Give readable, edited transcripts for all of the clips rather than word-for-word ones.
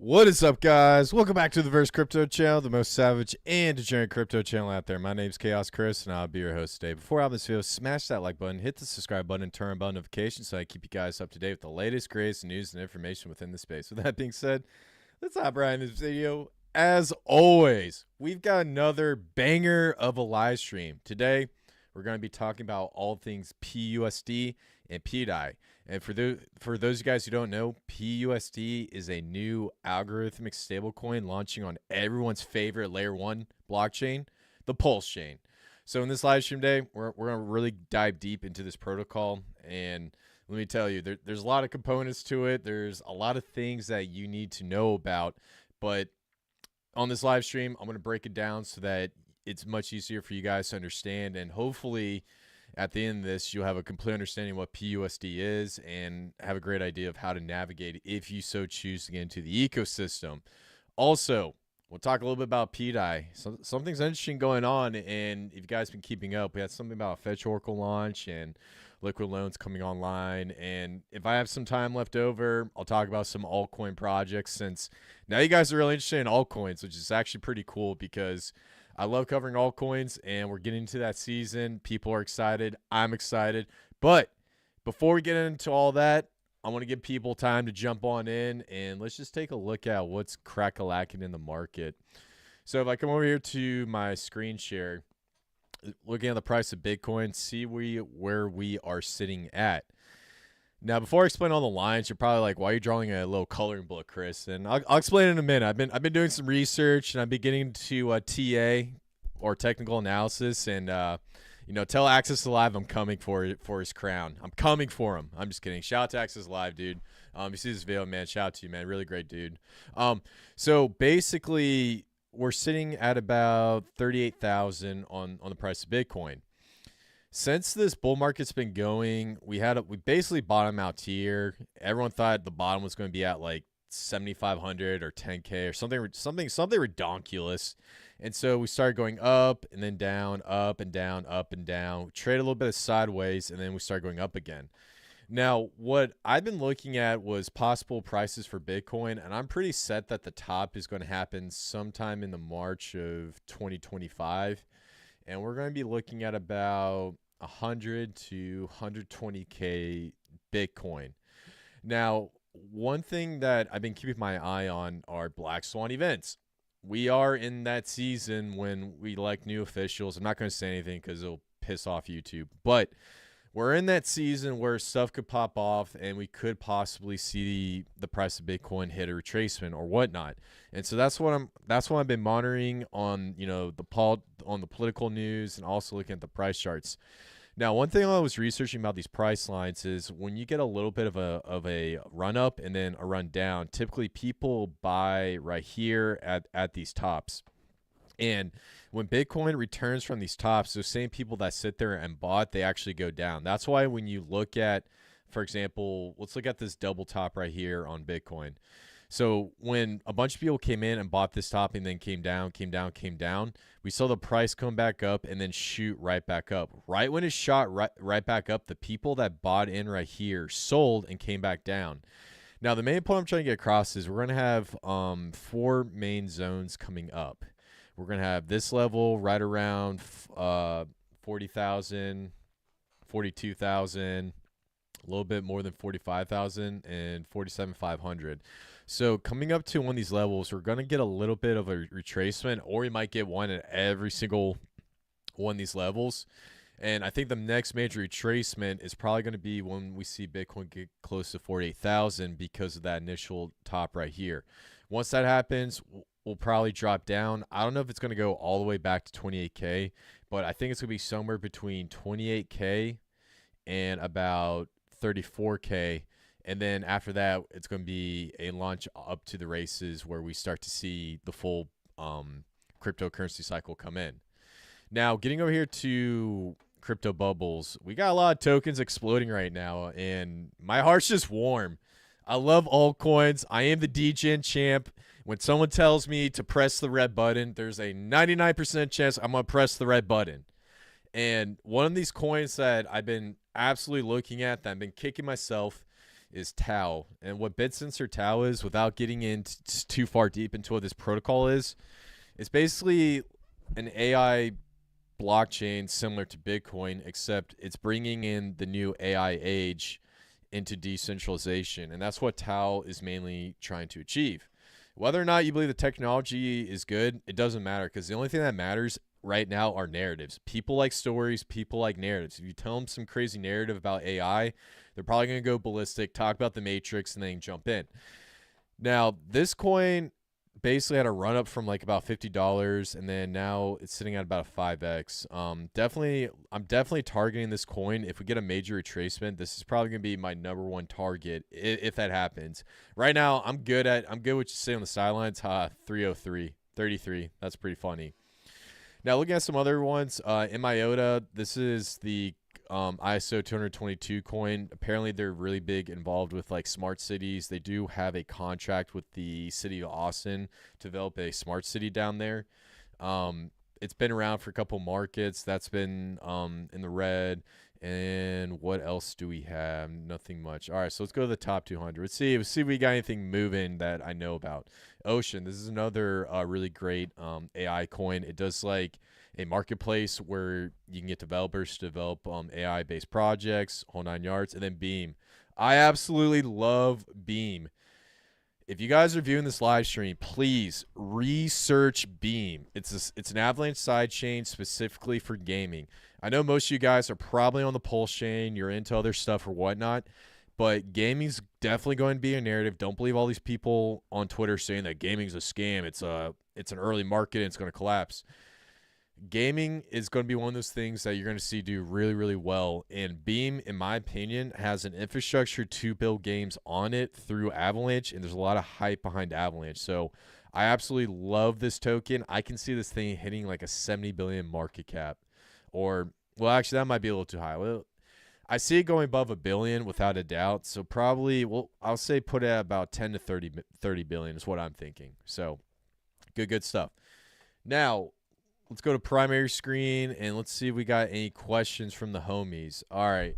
What is up, guys? Welcome back to the Verse Crypto Channel, the most savage and degenerate crypto channel out there. My name's Khaos Kris, and I'll be your host today. Before I have this video, smash that like button, hit the subscribe button, and turn on bell notifications so I keep you guys up to date with the latest, greatest news and information within the space. With that being said, let's hop right into this video. As always, we've got another banger of a live stream. Today, we're going to be talking about all things PUSD and pDAI. And for those of you guys who don't know, PUSD is a new algorithmic stablecoin launching on everyone's favorite layer 1 blockchain, the PulseChain. So in this live stream today, we're going to really dive deep into this protocol. And let me tell you, there's a lot of components to it. There's a lot of things that you need to know about. But on this live stream, I'm going to break it down so that it's much easier for you guys to understand. And hopefully, at the end of this, you'll have a complete understanding of what PUSD is and have a great idea of how to navigate if you so choose to get into the ecosystem. Also, we'll talk a little bit about pDAI. Something's interesting going on, and if you guys been keeping up, we had something about a Fetch Oracle launch and liquid loans coming online. And if I have some time left over, I'll talk about some altcoin projects, since now you guys are really interested in altcoins, which is actually pretty cool because I love covering altcoins, and we're getting into that season. People are excited. I'm excited. But before we get into all that, I want to give people time to jump on in, and let's just take a look at what's crack-a-lacking in the market. So if I come over here to my screen share, looking at the price of Bitcoin, see where we are sitting at. Now, before I explain all the lines, you're probably like, why are you drawing a little coloring book, Kris? And I'll explain in a minute. I've been doing some research, and I've been getting to TA, or technical analysis, and tell Access Live I'm coming for his crown. I'm coming for him. I'm just kidding. Shout out to Access Live, dude. You see this video, man. Shout out to you, man. Really great dude. So basically, we're sitting at about 38,000 on the price of Bitcoin. Since this bull market's been going, we basically bottomed out here. Everyone thought the bottom was going to be at like 7,500 or 10K or something redonkulous. And so we started going up and then down, up and down, up and down. Trade a little bit of sideways, and then we started going up again. Now, what I've been looking at was possible prices for Bitcoin, and I'm pretty set that the top is going to happen sometime in the March of 2025. And we're going to be looking at about 100 to 120K Bitcoin. Now, one thing that I've been keeping my eye on are Black Swan events. We are in that season when we elect new officials. I'm not going to say anything because it'll piss off YouTube, but we're in that season where stuff could pop off, and we could possibly see the price of Bitcoin hit a retracement or whatnot. And so that's what I've been monitoring on, on the political news, and also looking at the price charts. Now, one thing I was researching about these price lines is when you get a little bit of a run up and then a run down, typically people buy right here at these tops. And when Bitcoin returns from these tops, those same people that sit there and bought, they actually go down. That's why when you look at, for example, let's look at this double top right here on Bitcoin. So when a bunch of people came in and bought this top and then came down, we saw the price come back up and then shoot right back up. Right when it shot right back up, the people that bought in right here sold and came back down. Now, the main point I'm trying to get across is we're going to have 4 main zones coming up. We're going to have this level right around 40,000, 42,000, a little bit more than 45,000, and 47,500. So coming up to one of these levels, we're going to get a little bit of a retracement, or we might get one at every single one of these levels. And I think the next major retracement is probably going to be when we see Bitcoin get close to 48,000 because of that initial top right here. Once that happens, we'll probably drop down. I don't know if it's going to go all the way back to 28K, but I think it's going to be somewhere between 28K and about 34K. And then after that, it's going to be a launch up to the races where we start to see the full cryptocurrency cycle come in. Now, getting over here to crypto bubbles, we got a lot of tokens exploding right now, and my heart's just warm. I love altcoins. I am the DGen champ. When someone tells me to press the red button, there's a 99% chance I'm going to press the red button. And one of these coins that I've been absolutely looking at, that I've been kicking myself, is Tau. And what BitSensor Tau is, without getting into too far deep into what this protocol is, it's basically an AI blockchain similar to Bitcoin, except it's bringing in the new AI age into decentralization. And that's what Tau is mainly trying to achieve. Whether or not you believe the technology is good, it doesn't matter, because the only thing that matters right now are narratives. People like stories, people like narratives. If you tell them some crazy narrative about AI, they're probably going to go ballistic, talk about the matrix, and then jump in. Now, this coin basically had a run up from like about $50, and then now it's sitting at about a 5x. I'm definitely targeting this coin. If we get a major retracement, this is probably gonna be my #1 target if that happens. Right now, I'm good what you say on the sidelines. 303, 33. That's pretty funny. Now looking at some other ones, in IOTA, this is the ISO 222 coin. Apparently they're really big involved with like smart cities. They do have a contract with the city of Austin to develop a smart city down there. It's been around for a couple markets. That's been in the red. And what else do we have? Nothing much. All right, so let's go to the top 200. Let's see if we got anything moving that I know about. Ocean, this is another really great AI coin. It does like a marketplace where you can get developers to develop AI-based projects, whole 9 yards. And then Beam. I absolutely love Beam. If you guys are viewing this live stream, please research Beam. It's an Avalanche sidechain specifically for gaming. I know most of you guys are probably on the PulseChain. You're into other stuff or whatnot. But gaming's definitely going to be a narrative. Don't believe all these people on Twitter saying that gaming's a scam. It's an early market and it's going to collapse. Gaming is going to be one of those things that you're going to see do really, really well. And Beam, in my opinion, has an infrastructure to build games on it through Avalanche, and there's a lot of hype behind Avalanche. So I absolutely love this token. I can see this thing hitting like a 70 billion market cap. Or, well, actually, that might be a little too high. Well, I see it going above $1 billion without a doubt. So probably, well, I'll say put it at about 10 to 30 billion is what I'm thinking. So good stuff. Now, let's go to primary screen, and let's see if we got any questions from the homies. All right.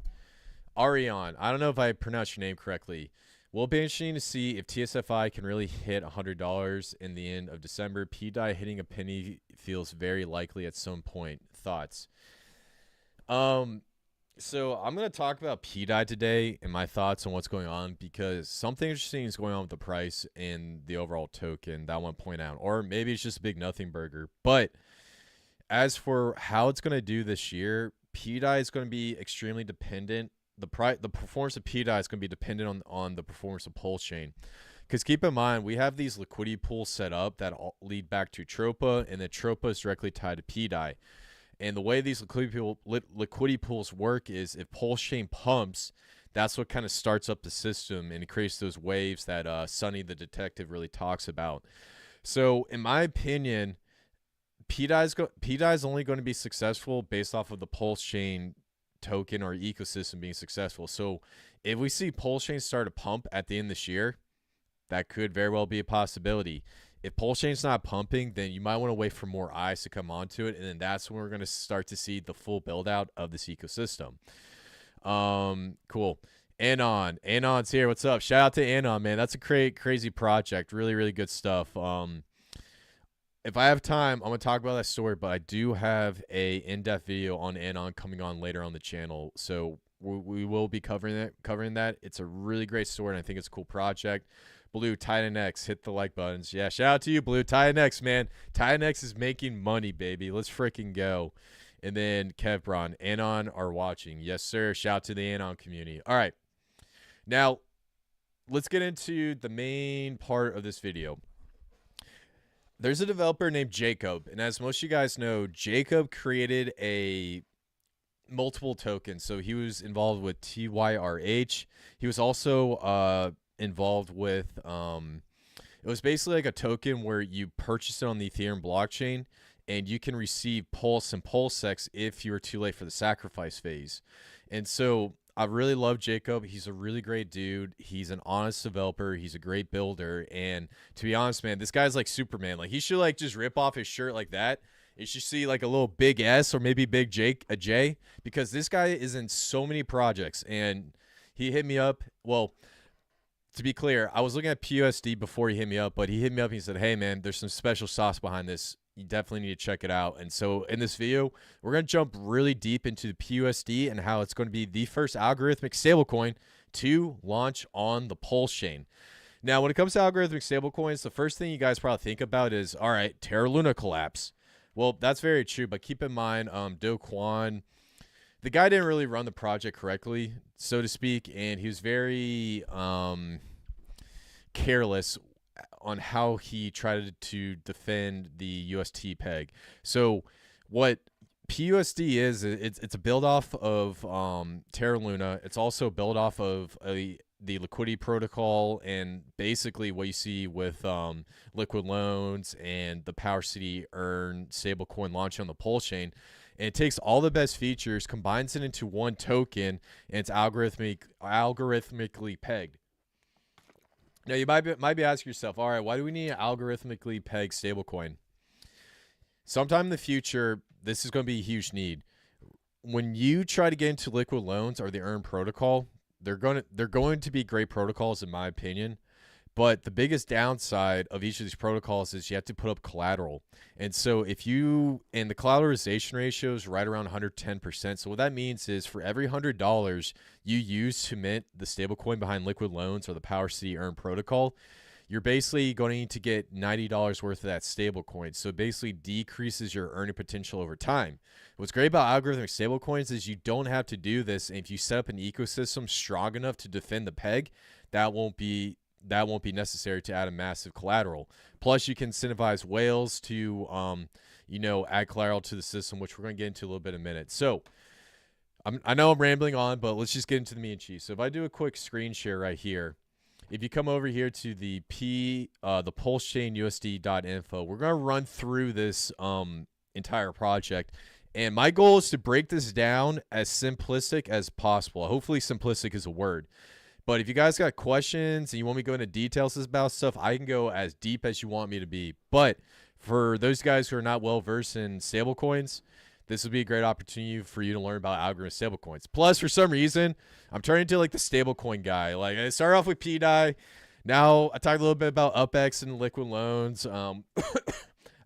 Arion, I don't know if I pronounced your name correctly. Will it be interesting to see if TSFI can really hit $100 in the end of December? pDAI hitting a penny feels very likely at some point. Thoughts? So I'm going to talk about pDAI today and my thoughts on what's going on, because something interesting is going on with the price and the overall token that I want to point out. Or maybe it's just a big nothing burger. But as for how it's going to do this year, pDAI is going to be extremely dependent. The performance of pDAI is going to be dependent on the performance of PulseChain. Because keep in mind, we have these liquidity pools set up that all lead back to Tropa, and then Tropa is directly tied to pDAI. And the way these liquidity pools work is if PulseChain pumps, that's what kind of starts up the system, and it creates those waves that Sonny the Detective really talks about. So in my opinion, pDAI is only going to be successful based off of the PulseChain token or ecosystem being successful. So if we see PulseChain start to pump at the end of this year, that could very well be a possibility. If PulseChain's not pumping, then you might want to wait for more eyes to come onto it, and then that's when we're going to start to see the full build out of this ecosystem. Cool. Anon's here. What's up? Shout out to Anon, man. That's a crazy project. Really, really good stuff. If I have time, I'm going to talk about that story, but I do have a in-depth video on Anon coming on later on the channel. So we will be covering that. It's a really great story, and I think it's a cool project. Blue, titanX, hit the like buttons. Yeah, shout out to you, Blue. titanX, man. titanX is making money, baby. Let's freaking go. And then Kevbron, Anon are watching. Yes, sir. Shout out to the Anon community. All right. Now, let's get into the main part of this video. There's a developer named Jacob, and as most of you guys know, Jacob created a multiple tokens. So he was involved with TYRH. He was also involved with it was basically like a token where you purchase it on the Ethereum blockchain, and you can receive Pulse and PulseX if you were too late for the sacrifice phase. And so I really love Jacob. He's a really great dude. He's an honest developer. He's a great builder. And to be honest, man, this guy's like Superman. Like, he should like just rip off his shirt like that. You should see like a little big S or maybe big J, because this guy is in so many projects. And he hit me up. Well, to be clear, I was looking at PUSD before he hit me up, but he hit me up and he said, hey, man, there's some special sauce behind this. You definitely need to check it out. And so in this video, we're going to jump really deep into the PUSD and how it's going to be the first algorithmic stablecoin to launch on the PulseChain. Now, when it comes to algorithmic stablecoins, the first thing you guys probably think about is, all right, Terra Luna collapse. Well, that's very true, but keep in mind, Do Kwon, the guy didn't really run the project correctly, so to speak, and he was very careless on how he tried to defend the UST peg. So what PUSD is, it's a build off of Terra Luna. It's also a build off of the liquidity protocol, and basically what you see with liquid loans and the Power City Earn stablecoin launch on the PulseChain. And it takes all the best features, combines it into one token, and it's algorithmically pegged. Now, you might be asking yourself, all right, why do we need an algorithmically pegged stablecoin? Sometime in the future, this is going to be a huge need. When you try to get into liquid loans or the Earn protocol, they're going to be great protocols, in my opinion. But the biggest downside of each of these protocols is you have to put up collateral. And so and the collateralization ratio is right around 110%. So what that means is for every $100 you use to mint the stablecoin behind liquid loans or the Power City Earn protocol, you're basically going to get $90 worth of that stablecoin. So it basically decreases your earning potential over time. What's great about algorithmic stablecoins is you don't have to do this. And if you set up an ecosystem strong enough to defend the peg, that won't be necessary to add a massive collateral. Plus, you can incentivize whales to, add collateral to the system, which we're going to get into a little bit in a minute. So, I know I'm rambling on, but let's just get into the meat and cheese. So, if I do a quick screen share right here, if you come over here to the PulseChainUSD.info, we're going to run through this entire project. And my goal is to break this down as simplistic as possible. Hopefully, simplistic is a word. But if you guys got questions and you want me to go into details about stuff, I can go as deep as you want me to be. But for those guys who are not well-versed in stablecoins, this would be a great opportunity for you to learn about algorithmic stablecoins. Plus, for some reason, I'm turning into like the stablecoin guy. Like, I started off with pDAI. Now, I talked a little bit about UpX and liquid loans.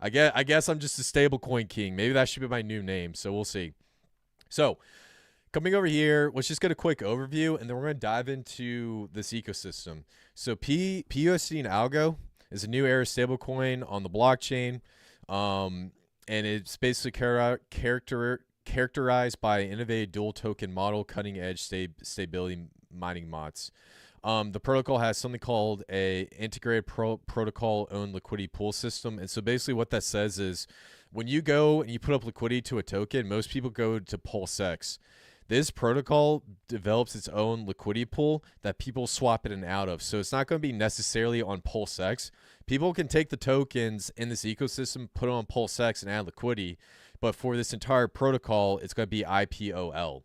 I guess I'm just a stablecoin king. Maybe that should be my new name. So we'll see. So, coming over here, let's just get a quick overview, and then we're going to dive into this ecosystem. So PUSD and Algo is a new era stablecoin on the blockchain, and it's basically characterized by an innovative dual token model, cutting-edge stability mining mods. The protocol has something called a integrated protocol-owned liquidity pool system, and so basically what that says is when you go and you put up liquidity to a token, most people go to PulseX. This protocol develops its own liquidity pool that people swap in and out of. So it's not going to be necessarily on PulseX. People can take the tokens in this ecosystem, put them on PulseX and add liquidity. But for this entire protocol, it's going to be IPOL.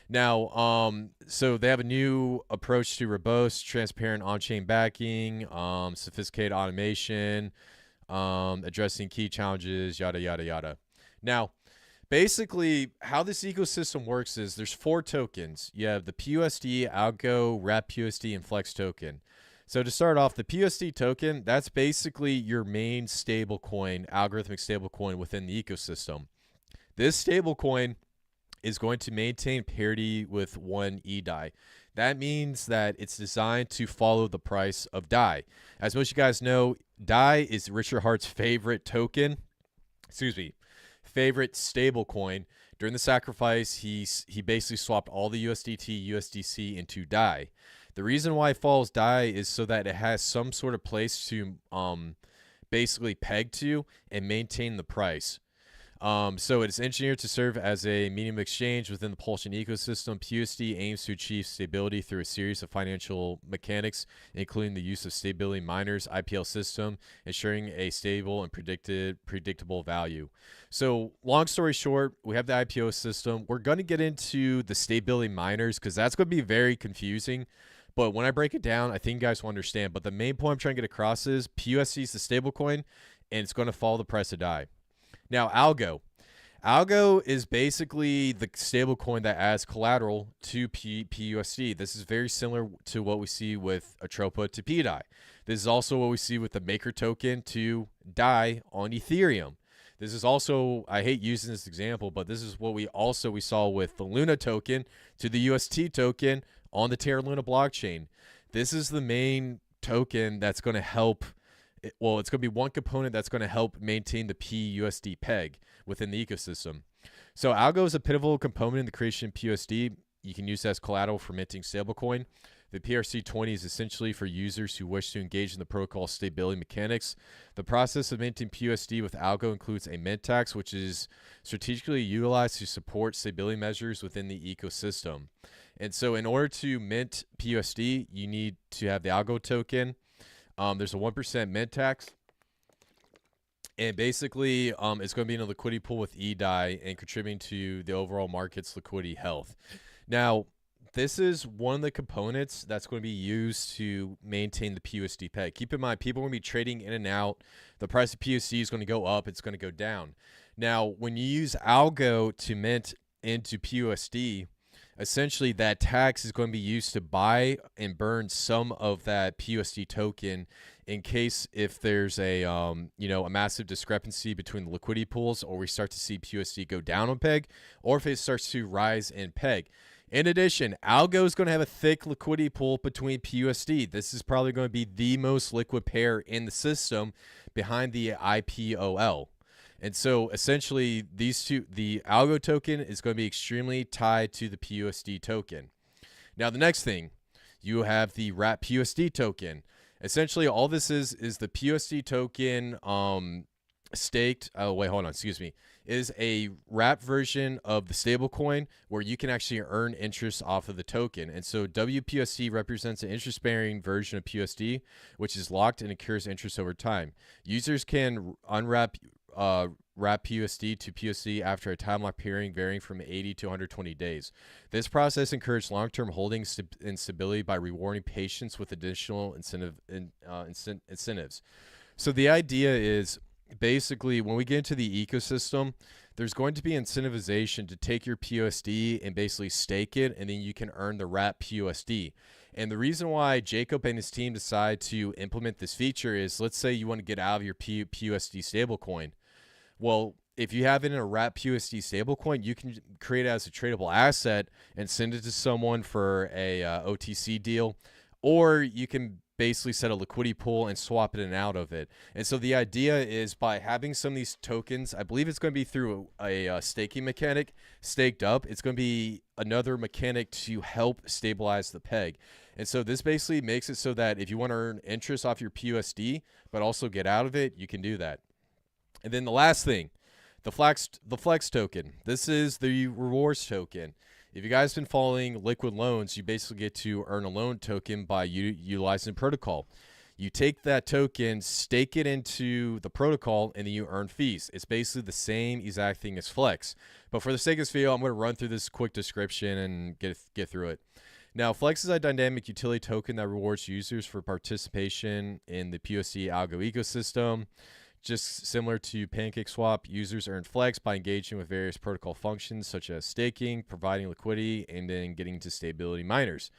Now, so they have a new approach to robust, transparent on-chain backing, sophisticated automation, addressing key challenges, yada, yada, yada. Now, basically, how this ecosystem works is there's 4 tokens. You have the PUSD, Algo, Wrap PUSD, and Flex token. So to start off, the PUSD token, that's basically your main stablecoin, algorithmic stablecoin within the ecosystem. This stablecoin is going to maintain parity with one eDAI. That means that it's designed to follow the price of DAI. As most of you guys know, DAI is Richard Heart's favorite token. Favorite stablecoin. During the sacrifice, he basically swapped all the USDT, USDC into DAI. The reason why it follows DAI is so that it has some sort of place to basically peg to and maintain the price. So it's engineered to serve as a medium exchange within the PulseChain ecosystem. PUSD aims to achieve stability through a series of financial mechanics, including the use of stability miners, IPL system, ensuring a stable and predictable value. So long story short, we have the IPO system. We're going to get into the stability miners because that's going to be very confusing. But when I break it down, I think you guys will understand. But the main point I'm trying to get across is PUSD is the stablecoin, and it's going to follow the price of DAI. Now, Algo. Algo is basically the stablecoin that adds collateral to PUSD. This is very similar to what we see with atropa to pDAI. This is also what we see with the maker token to DAI on Ethereum. This is also, I hate using this example, but this is what we saw with the Luna token to the UST token on the Terra Luna blockchain. This is the main token that's going to help. Well, it's going to be one component that's going to help maintain the PUSD peg within the ecosystem. So Algo is a pivotal component in the creation of PUSD. You can use it as collateral for minting stablecoin. The PRC20 is essentially for users who wish to engage in the protocol stability mechanics. The process of minting PUSD with Algo includes a mint tax, which is strategically utilized to support stability measures within the ecosystem. And so in order to mint PUSD, you need to have the Algo token. There's a 1% mint tax. And basically, it's going to be in a liquidity pool with eDAI and contributing to the overall market's liquidity health. Now, this is one of the components that's going to be used to maintain the PUSD peg. Keep in mind, people are going to be trading in and out. The price of PUSD is going to go up. It's going to go down. Now, when you use Algo to mint into PUSD, essentially that tax is going to be used to buy and burn some of that PUSD token in case if there's a a massive discrepancy between the liquidity pools, or we start to see PUSD go down on peg, or if it starts to rise in peg. In addition, Algo is going to have a thick liquidity pool between PUSD. This is probably going to be the most liquid pair in the system behind the IPOL. And so essentially these two, the Algo token is going to be extremely tied to the PUSD token. Now the next thing, you have the wrap PUSD token. Essentially all this is the PUSD token staked, is a wrap version of the stablecoin where you can actually earn interest off of the token. And so WPUSD represents an interest-bearing version of PUSD, which is locked and accrues interest over time. Users can unwrap wrap PUSD to PUSD after a time lock period varying from 80 to 120 days. This process encourages long-term holding and stability by rewarding patience with additional incentives. So the idea is basically when we get into the ecosystem, there's going to be incentivization to take your PUSD and basically stake it, and then you can earn the wrap PUSD. And the reason why Jacob and his team decide to implement this feature is, let's say you want to get out of your PUSD stablecoin. Well, if you have it in a wrap PUSD stablecoin, you can create it as a tradable asset and send it to someone for a OTC deal, or you can basically set a liquidity pool and swap it in and out of it. And so the idea is by having some of these tokens, I believe it's going to be through a staking mechanic staked up. It's going to be another mechanic to help stabilize the peg. And so this basically makes it so that if you want to earn interest off your PUSD, but also get out of it, you can do that. And then the last thing, the Flex token. This is the rewards token. If you guys have been following liquid loans, you basically get to earn a loan token by utilizing protocol. You take that token, stake it into the protocol, and then you earn fees. It's basically the same exact thing as Flex. But for the sake of this video, I'm going to run through this quick description and get through it. Now, Flex is a dynamic utility token that rewards users for participation in the PUSD algo ecosystem. Just similar to PancakeSwap, users earn Flex by engaging with various protocol functions such as staking, providing liquidity, and then getting to stability miners.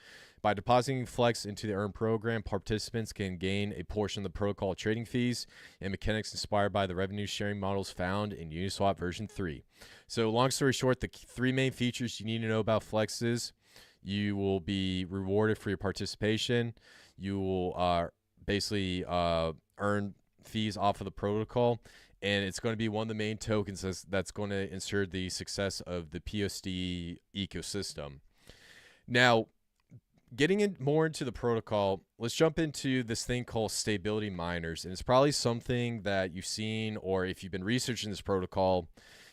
By depositing Flex into the Earn program, participants can gain a portion of the protocol trading fees and mechanics inspired by the revenue sharing models found in Uniswap version 3. So long story short, the three main features you need to know about Flex is you will be rewarded for your participation. You will basically earn fees off of the protocol, and it's going to be one of the main tokens that's going to ensure the success of the PUSD ecosystem. Now, getting in more into the protocol, let's jump into this thing called stability miners, and it's probably something that you've seen, or if you've been researching this protocol,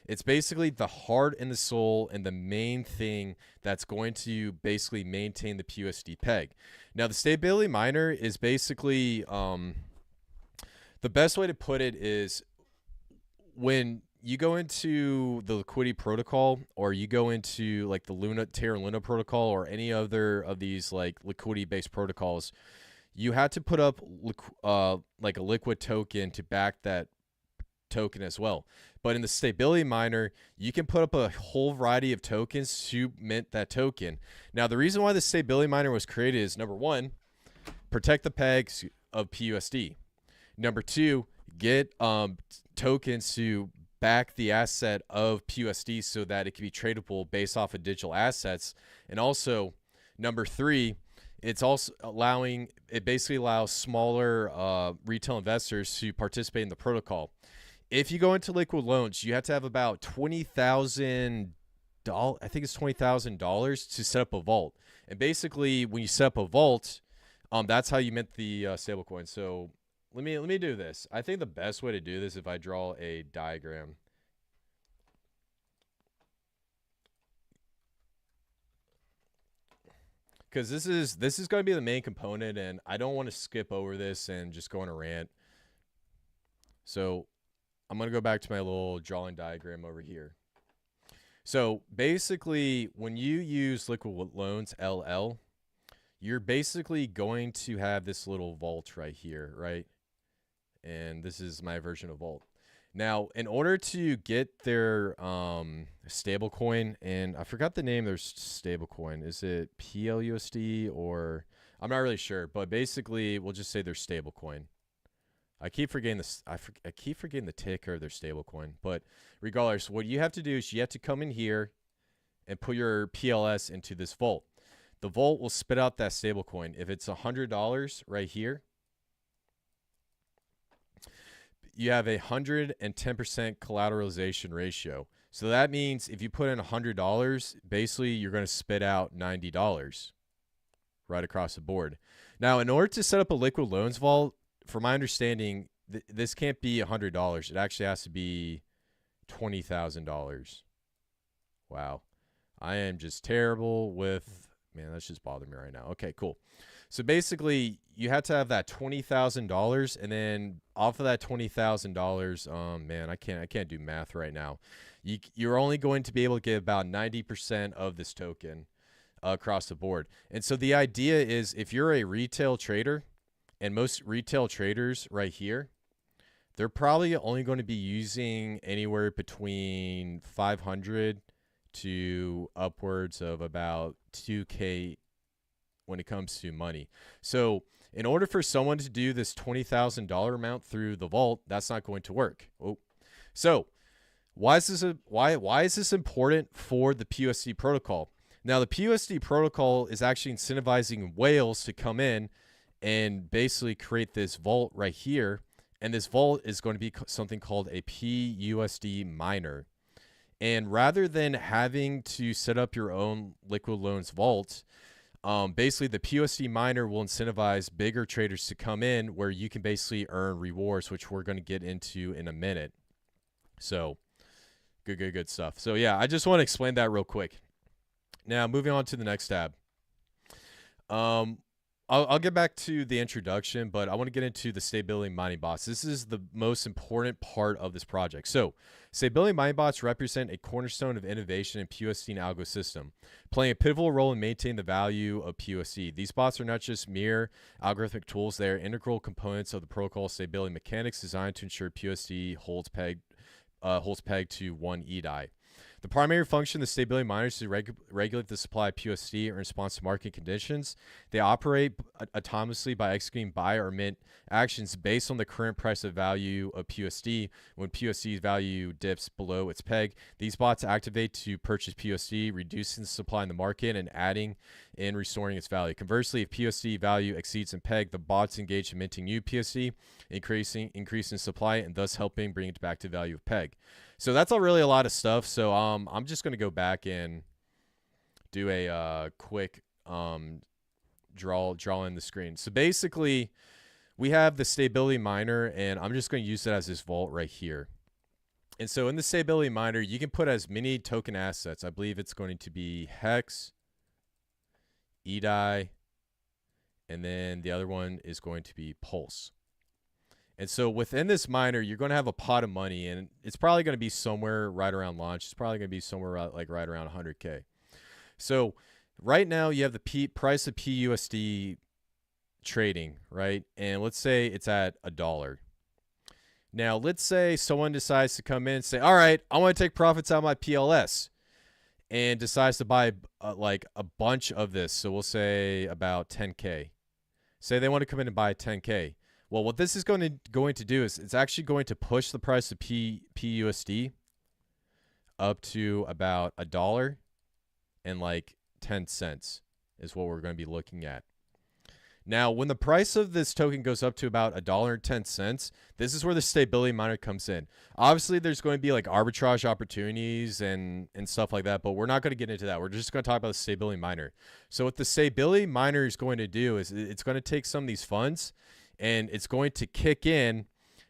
it's basically the heart and the soul and the main thing that's going to basically maintain the PUSD peg. Now, the stability miner is basically the best way to put it is when you go into the liquidity protocol, or you go into like the Terra Luna protocol, or any other of these like liquidity based protocols, you had to put up like a liquid token to back that token as well. But in the stability miner, you can put up a whole variety of tokens to mint that token. Now, the reason why the stability miner was created is, number one, protect the pegs of PUSD. Number two, get tokens to back the asset of PUSD so that it can be tradable based off of digital assets. And also, number three, it's also it basically allows smaller retail investors to participate in the protocol. If you go into liquid loans, you have to have about $20,000. I think it's $20,000 to set up a vault. And basically, when you set up a vault, that's how you mint the stablecoin. So let me do this. I think the best way to do this, if I draw a diagram. Because this is going to be the main component, and I don't want to skip over this and just go on a rant. So I'm going to go back to my little drawing diagram over here. So basically, when you use liquid loans LL, you're basically going to have this little vault right here, right? And this is my version of vault. Now, in order to get their stablecoin, and I forgot the name of their stablecoin. Is it PLUSD or I'm not really sure, but basically we'll just say their stablecoin. I keep forgetting this. I keep forgetting the ticker of their stablecoin. But regardless, what you have to do is you have to come in here and put your PLS into this vault. The vault will spit out that stablecoin. If it's $100 right here, you have 110% collateralization ratio. So that means if you put in $100, basically you're going to spit out $90 right across the board. Now, in order to set up a liquid loans vault, from my understanding, this can't be $100. It actually has to be $20,000. Wow. I am just terrible with, man, that's just bothering me right now. Okay, cool. So basically, you have to have that $20,000, and then off of that $20,000, man, I can't do math right now. You're only going to be able to get about 90% of this token across the board. And so the idea is, if you're a retail trader, and most retail traders right here, they're probably only going to be using anywhere between 500 to upwards of about 2K when it comes to money. So in order for someone to do this $20,000 amount through the vault, that's not going to work. Oh. So why is this important for the PUSD protocol? Now, the PUSD protocol is actually incentivizing whales to come in and basically create this vault right here. And this vault is going to be something called a PUSD miner. And rather than having to set up your own liquid loans vault, basically the PUSD miner will incentivize bigger traders to come in, where you can basically earn rewards, which we're going to get into in a minute. So good stuff. So yeah, I just want to explain that real quick. Now, moving on to the next tab. I'll get back to the introduction, but I want to get into the stability mining bots. This is the most important part of this project. So stability mining bots represent a cornerstone of innovation in PUSD and algo system, playing a pivotal role in maintaining the value of PUSD. These bots are not just mere algorithmic tools. They are integral components of the protocol stability mechanics designed to ensure PUSD holds peg to 1 pDAI. The primary function of the stability miners is to regulate the supply of PUSD in response to market conditions. They operate autonomously by executing buy or mint actions based on the current price of value of PUSD. When PUSD's value dips below its peg, these bots activate to purchase PUSD, reducing the supply in the market and adding and restoring its value. Conversely, if PUSD value exceeds in peg, the bots engage in minting new PUSD, increasing supply and thus helping bring it back to value of peg. So that's really a lot of stuff. So I'm just going to go back and do a quick draw in the screen. So basically, we have the stability miner, and I'm just going to use it as this vault right here. And so in the stability miner, you can put as many token assets. I believe it's going to be Hex, pDAI, and then the other one is going to be Pulse. And so within this miner, you're going to have a pot of money, and it's probably going to be somewhere right around launch. It's probably going to be somewhere right around 100K. So right now you have the price of PUSD trading, right? And let's say it's at $1. Now, let's say someone decides to come in and say, all right, I want to take profits out of my PLS, and decides to buy like a bunch of this. So we'll say about 10K. Say they want to come in and buy 10K. Well, what this is going to do is it's actually going to push the price of PUSD up to about $1 and like 10 cents is what we're going to be looking at. Now, when the price of this token goes up to about $1.10, this is where the stability miner comes in. Obviously, there's going to be like arbitrage opportunities and stuff like that, but we're not going to get into that. We're just going to talk about the stability miner. So what the stability miner is going to do is it's going to take some of these funds and it's going to kick in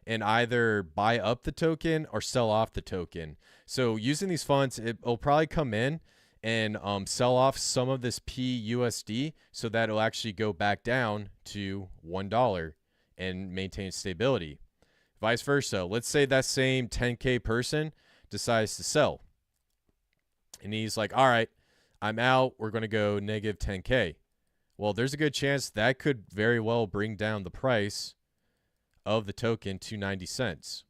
and either buy up the token or sell off the token. So using these funds, it'll probably come in and sell off some of this PUSD so that it'll actually go back down to $1 and maintain stability. Vice versa. Let's say that same 10K person decides to sell. And he's like, all right, I'm out. We're going to go negative 10K. Well, there's a good chance that could very well bring down the price of the token to 90 cents.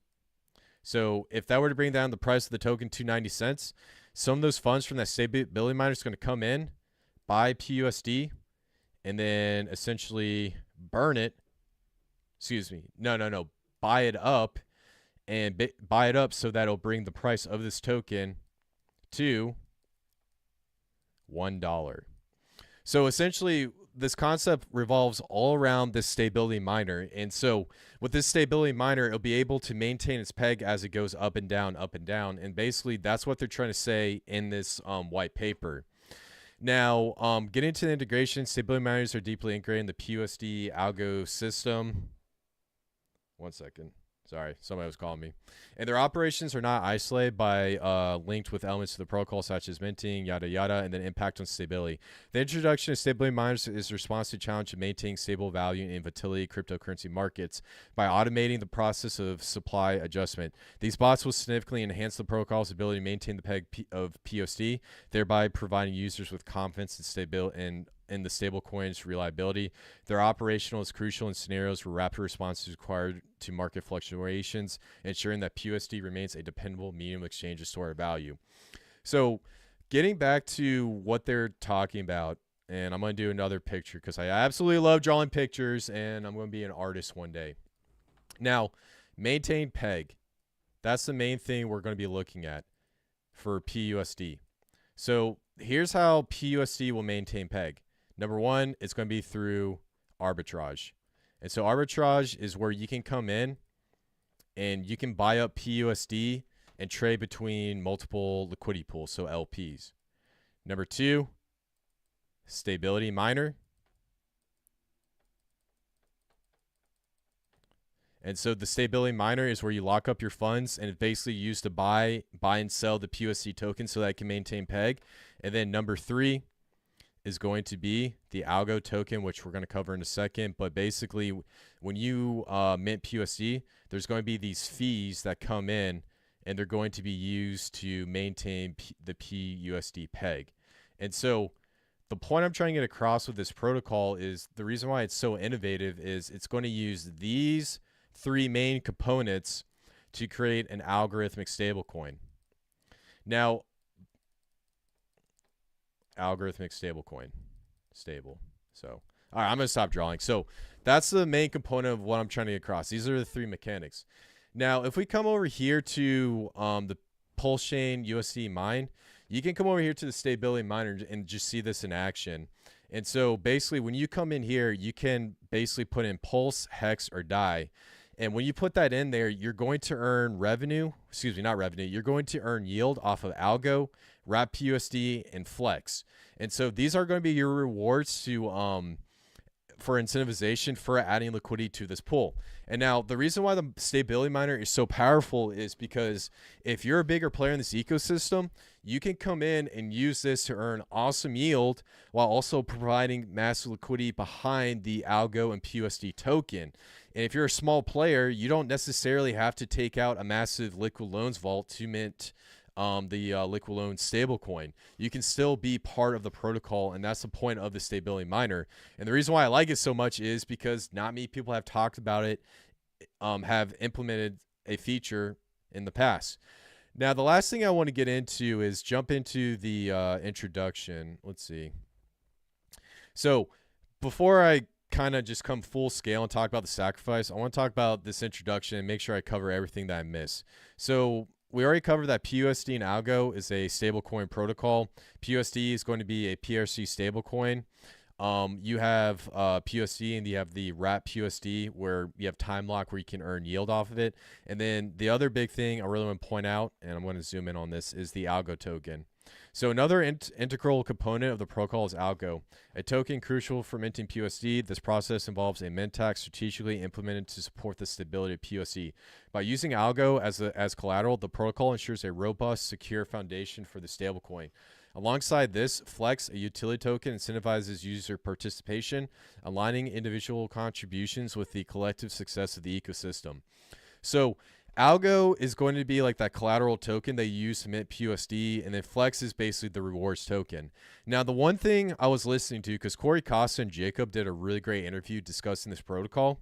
So if that were to bring down the price of the token to 90 cents, some of those funds from that stability miner is going to come in, buy PUSD, and then essentially burn it. Excuse me. No. Buy it up and buy it up so that it'll bring the price of this token to $1. So essentially, this concept revolves all around this stability miner. And so with this stability miner, it'll be able to maintain its peg as it goes up and down, up and down. And basically, that's what they're trying to say in this white paper. Now, getting into the integration, stability miners are deeply integrated in the PUSD algo system. One second. Sorry, somebody was calling me. And their operations are not isolated by linked with elements of the protocol such as minting, yada yada, and then impact on stability. The introduction of stability miners is a response to the challenge of maintaining stable value in volatility cryptocurrency markets by automating the process of supply adjustment. These bots will significantly enhance the protocol's ability to maintain the peg of PUSD, thereby providing users with confidence and stability in the stablecoin's reliability. Their operational is crucial in scenarios where rapid response is required to market fluctuations, ensuring that PUSD remains a dependable medium of exchange to store value. So getting back to what they're talking about, and I'm going to do another picture because I absolutely love drawing pictures and I'm going to be an artist one day. Now, maintain peg. That's the main thing we're going to be looking at for PUSD. So here's how PUSD will maintain peg. Number one, it's going to be through arbitrage. And so arbitrage is where you can come in and you can buy up PUSD and trade between multiple liquidity pools, so LPs. Number two, stability miner. And so the stability miner is where you lock up your funds and it's basically used to buy and sell the PUSD token so that it can maintain peg. And then number three is going to be the algo token, which we're going to cover in a second. But basically, when you mint PUSD, there's going to be these fees that come in, and they're going to be used to maintain the PUSD peg. And so the point I'm trying to get across with this protocol is the reason why it's so innovative is it's going to use these three main components to create an algorithmic stablecoin. Now, algorithmic stablecoin, stable. So, all right, I'm going to stop drawing. So that's the main component of what I'm trying to get across. These are the three mechanics. Now, if we come over here to the PulseChain USD mine, you can come over here to the stability miner and just see this in action. And so basically when you come in here, you can basically put in pulse, hex, or DAI. And when you put that in there, you're going to earn revenue, excuse me, not revenue, you're going to earn yield off of Algo, Wrap PUSD, and Flex. And so these are going to be your rewards to for incentivization for adding liquidity to this pool. And now the reason why the stability miner is so powerful is because if you're a bigger player in this ecosystem, you can come in and use this to earn awesome yield while also providing massive liquidity behind the Algo and PUSD token. And if you're a small player, you don't necessarily have to take out a massive liquid loans vault to mint the liquid loan stablecoin. You can still be part of the protocol, and that's the point of the stability miner. And the reason why I like it so much is because not many people have talked about it, have implemented a feature in the past. Now, the last thing I want to get into is jump into the introduction. Let's see. So before I kind of just come full scale and talk about the sacrifice, I want to talk about this introduction and make sure I cover everything that I miss. So we already covered that PUSD and Algo is a stablecoin protocol. PUSD is going to be a PRC stablecoin. You have PUSD and you have the wrap PUSD where you have time lock where you can earn yield off of it. And then the other big thing I really want to point out, and I'm going to zoom in on this, is the Algo token. So another integral component of the protocol is Algo, a token crucial for minting PUSD. This process involves a mint tax strategically implemented to support the stability of PUSD. By using Algo as collateral, the protocol ensures a robust, secure foundation for the stablecoin. Alongside this, Flex, a utility token, incentivizes user participation, aligning individual contributions with the collective success of the ecosystem. So Algo is going to be like that collateral token they use to mint PUSD, and then Flex is basically the rewards token. Now, the one thing I was listening to, because Corey Costa and Jacob did a really great interview discussing this protocol,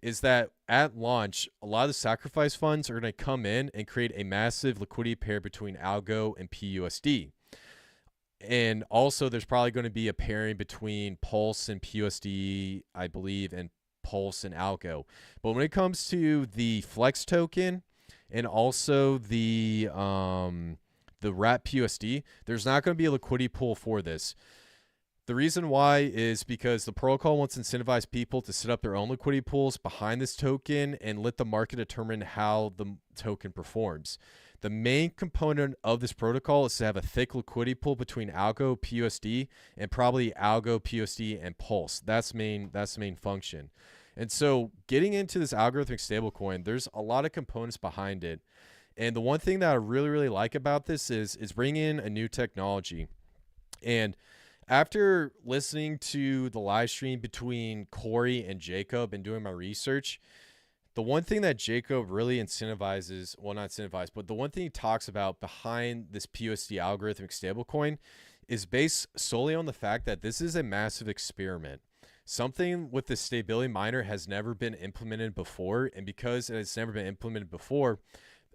is that at launch, a lot of the sacrifice funds are going to come in and create a massive liquidity pair between Algo and PUSD. And also, there's probably going to be a pairing between Pulse and PUSD, I believe, and Pulse and Algo. But when it comes to the Flex token and also the wrap PUSD, there's not going to be a liquidity pool for this. The reason why is because the protocol wants to incentivize people to set up their own liquidity pools behind this token and let the market determine how the token performs. The main component of this protocol is to have a thick liquidity pool between Algo, PUSD, and probably Algo, PUSD, and Pulse. That's the main function. And so getting into this algorithmic stablecoin, there's a lot of components behind it. And the one thing that I really, really like about this is bringing in a new technology. And after listening to the live stream between Corey and Jacob and doing my research, the one thing that Jacob really incentivizes, well, not incentivized, but the one thing he talks about behind this PUSD algorithmic stablecoin is based solely on the fact that this is a massive experiment. Something with the stability miner has never been implemented before, and because it's never been implemented before,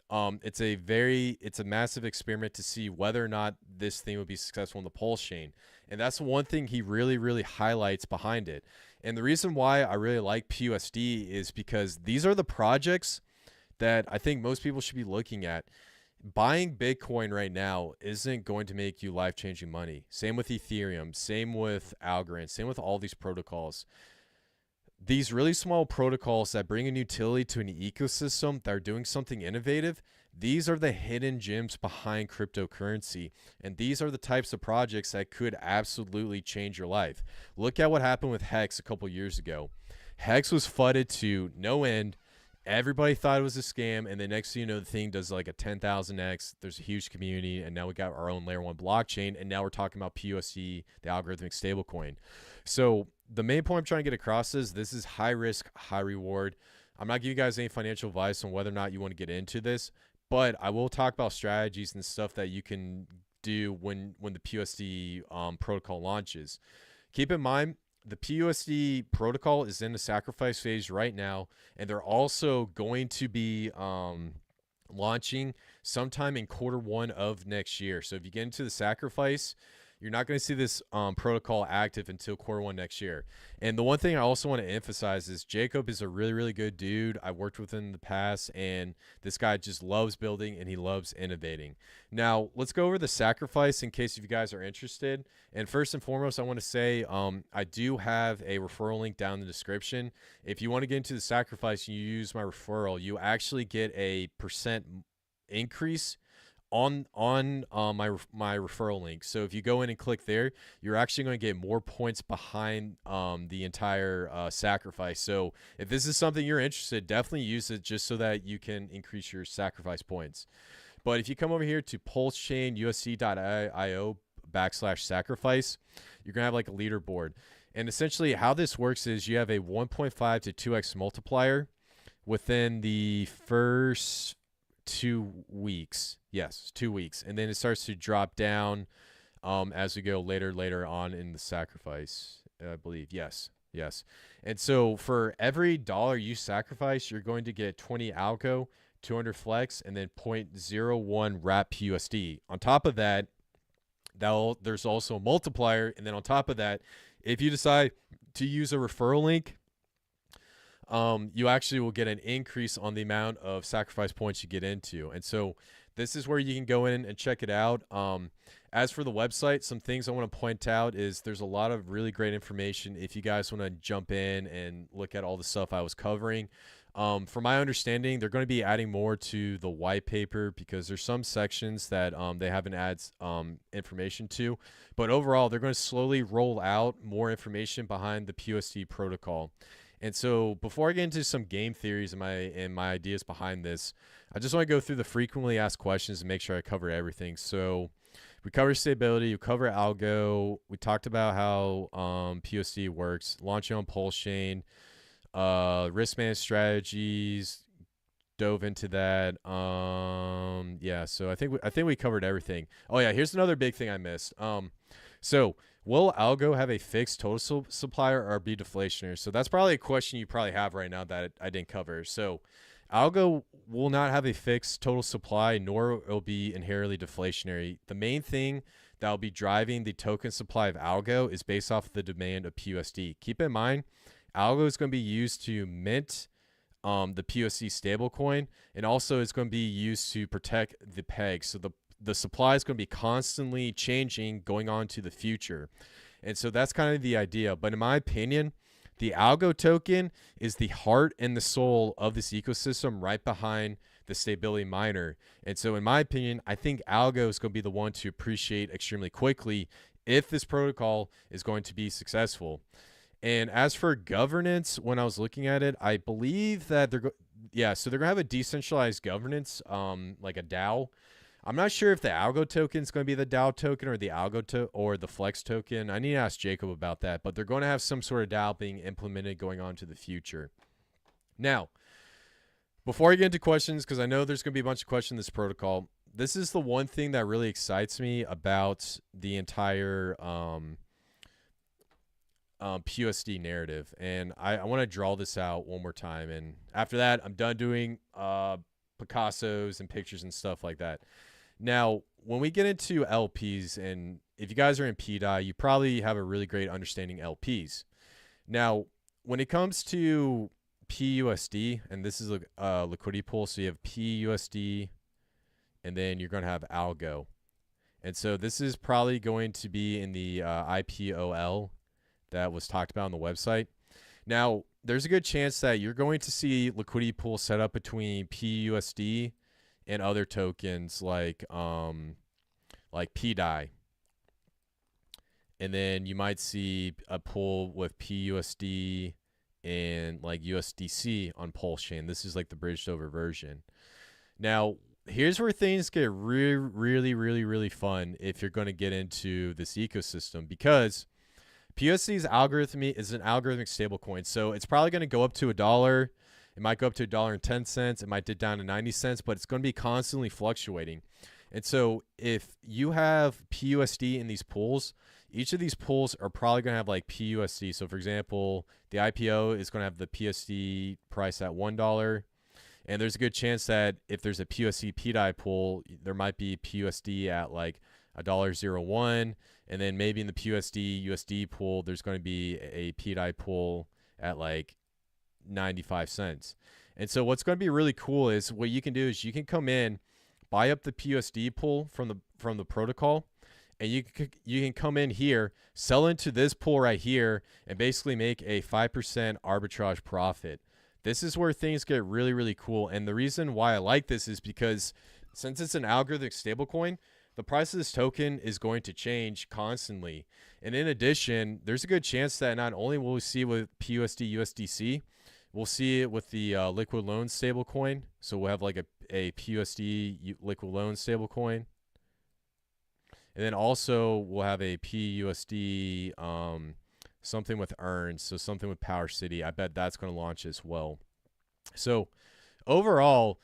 it's a massive experiment to see whether or not this thing would be successful in the PulseChain. And that's one thing he really, really highlights behind it. And the reason why I really like PUSD is because these are the projects that I think most people should be looking at. Buying Bitcoin right now isn't going to make you life-changing money. Same with Ethereum, same with Algorand, same with all these protocols. These really small protocols that bring a utility to an ecosystem that are doing something innovative, these are the hidden gems behind cryptocurrency. And these are the types of projects that could absolutely change your life. Look at what happened with Hex a couple years ago. Hex was flooded to no end. Everybody thought it was a scam, and the next thing you know, the thing does like a 10,000x. There's a huge community, and now we got our own layer 1 blockchain, and now we're talking about PUSD, the algorithmic stablecoin. So the main point I'm trying to get across is this is high risk, high reward. I'm not giving you guys any financial advice on whether or not you want to get into this, but I will talk about strategies and stuff that you can do when the PUSD protocol launches. Keep in mind, the PUSD protocol is in the sacrifice phase right now, and they're also going to be launching sometime in Q1 of next year. So if you get into the sacrifice, you're not going to see this protocol active until Q1 next year. And the one thing I also want to emphasize is Jacob is a really, really good dude. I worked with him in the past, and this guy just loves building and he loves innovating. Now, let's go over the sacrifice in case you guys are interested. And first and foremost, I want to say I do have a referral link down in the description. If you want to get into the sacrifice and you use my referral, you actually get a % increase on my referral link. So if you go in and click there, you're actually going to get more points behind the entire sacrifice. So if this is something you're interested, definitely use it just so that you can increase your sacrifice points. But if you come over here to PulseChain USD.io/sacrifice, you're gonna have like a leaderboard. And essentially how this works is you have a 1.5 to 2x multiplier within the first 2 weeks. Yes, 2 weeks. And then it starts to drop down as we go later on in the sacrifice, I believe. Yes. And so for every dollar you sacrifice, you're going to get 20 Algo, 200 flex, and then 0.01 wrap PUSD. On top of that, there's also a multiplier, and then on top of that, if you decide to use a referral link, you actually will get an increase on the amount of sacrifice points you get into. And so this is where you can go in and check it out. As for the website, some things I want to point out is there's a lot of really great information if you guys want to jump in and look at all the stuff I was covering. From my understanding, they're going to be adding more to the white paper because there's some sections that they haven't added information to. But overall, they're going to slowly roll out more information behind the PUSD protocol. And so before I get into some game theories and my ideas behind this, I just want to go through the frequently asked questions and make sure I cover everything. So we cover stability, we cover algo, we talked about how PUSD works, launching on PulseChain, risk management strategies, dove into that. Yeah, so I think we covered everything. Oh yeah, here's another big thing I missed. So will algo have a fixed total supply or be deflationary? So that's probably a question you probably have right now that I didn't cover. So algo will not have a fixed total supply, nor it will be inherently deflationary. The main thing that will be driving the token supply of algo is based off the demand of PUSD. Keep in mind, algo is going to be used to mint the PUSD stablecoin, and also it's going to be used to protect the peg. So the supply is going to be constantly changing going on to the future. And so that's kind of the idea. But in my opinion, the algo token is the heart and the soul of this ecosystem right behind the stability miner. And so in my opinion, I think algo is going to be the one to appreciate extremely quickly if this protocol is going to be successful. And as for governance, when I was looking at it, I believe that so they're going to have a decentralized governance, like a DAO. I'm not sure if the algo token is going to be the DAO token or the or the flex token. I need to ask Jacob about that, but they're going to have some sort of DAO being implemented going on to the future. Now, before I get into questions, because I know there's going to be a bunch of questions in this protocol, this is the one thing that really excites me about the entire PUSD narrative. And I want to draw this out one more time. And after that, I'm done doing Picassos and pictures and stuff like that. Now, when we get into LPs, and if you guys are in pDAI, you probably have a really great understanding LPs. Now, when it comes to PUSD, and this is a liquidity pool, so you have PUSD, and then you're going to have algo. And so this is probably going to be in the IPOL that was talked about on the website. Now, there's a good chance that you're going to see liquidity pool set up between PUSD and other tokens like pDAI. And then you might see a pool with PUSD and like USDC on PulseChain. This is like the bridged over version. Now, here's where things get really fun if you're going to get into this ecosystem, because PUSD is an algorithmic stablecoin. So it's probably going to go up to $1. It might go up to $1.10. It might dip down to 90 cents, but it's going to be constantly fluctuating. And so if you have PUSD in these pools, each of these pools are probably going to have like PUSD. So for example, the IPO is going to have the PUSD price at $1. And there's a good chance that if there's a PUSD pDAI pool, there might be PUSD at like $1.01. And then maybe in the PUSD USD pool, there's going to be a pDAI pool at like 95 cents. And so what's going to be really cool is what you can do is you can come in, buy up the PUSD pool from the protocol, and you can come in here, sell into this pool right here, and basically make a 5% arbitrage profit. This is where things get really cool. And the reason why I like this is because since it's an algorithmic stablecoin, the price of this token is going to change constantly. And in addition, there's a good chance that not only will we see with PUSD USDC, we'll see it with the liquid loan stablecoin. So we'll have like a PUSD liquid loan stablecoin. And then also we'll have a PUSD something with earns, so something with Power City. I bet that's going to launch as well. So overall,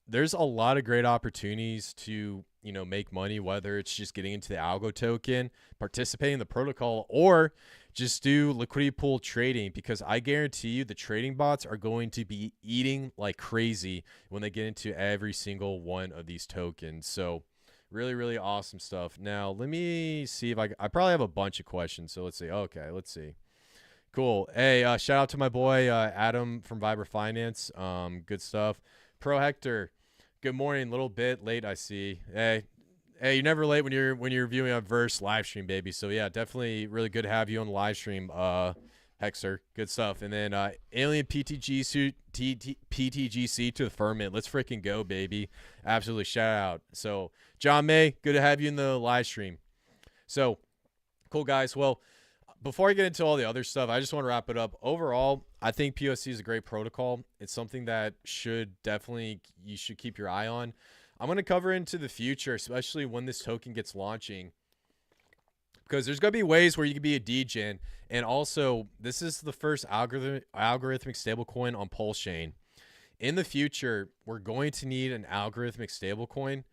there's a lot of great opportunities to make money, whether it's just getting into the algo token, participating in the protocol, or just do liquidity pool trading, because I guarantee you the trading bots are going to be eating like crazy when they get into every single one of these tokens. So really, really awesome stuff. Now, let me see if I probably have a bunch of questions. So let's see. Okay, let's see. Cool. Hey, shout out to my boy Adam from Viber Finance. Good stuff. Pro Hector, good morning. Little bit late, I see. Hey, you're never late when you're viewing a verse live stream, baby. So yeah, definitely really good to have you on the live stream, Hector. Good stuff. And then Alien PTGC to the firmament. Let's freaking go, baby. Absolutely, shout out. So John May, good to have you in the live stream. So cool, guys. Well, before I get into all the other stuff, I just want to wrap it up. Overall, I think PUSD is a great protocol. It's something that you should keep your eye on. I'm going to cover into the future, especially when this token gets launching, because there's going to be ways where you can be a degen. And also, this is the first algorithmic stablecoin on PulseChain. In the future, we're going to need an algorithmic stablecoin,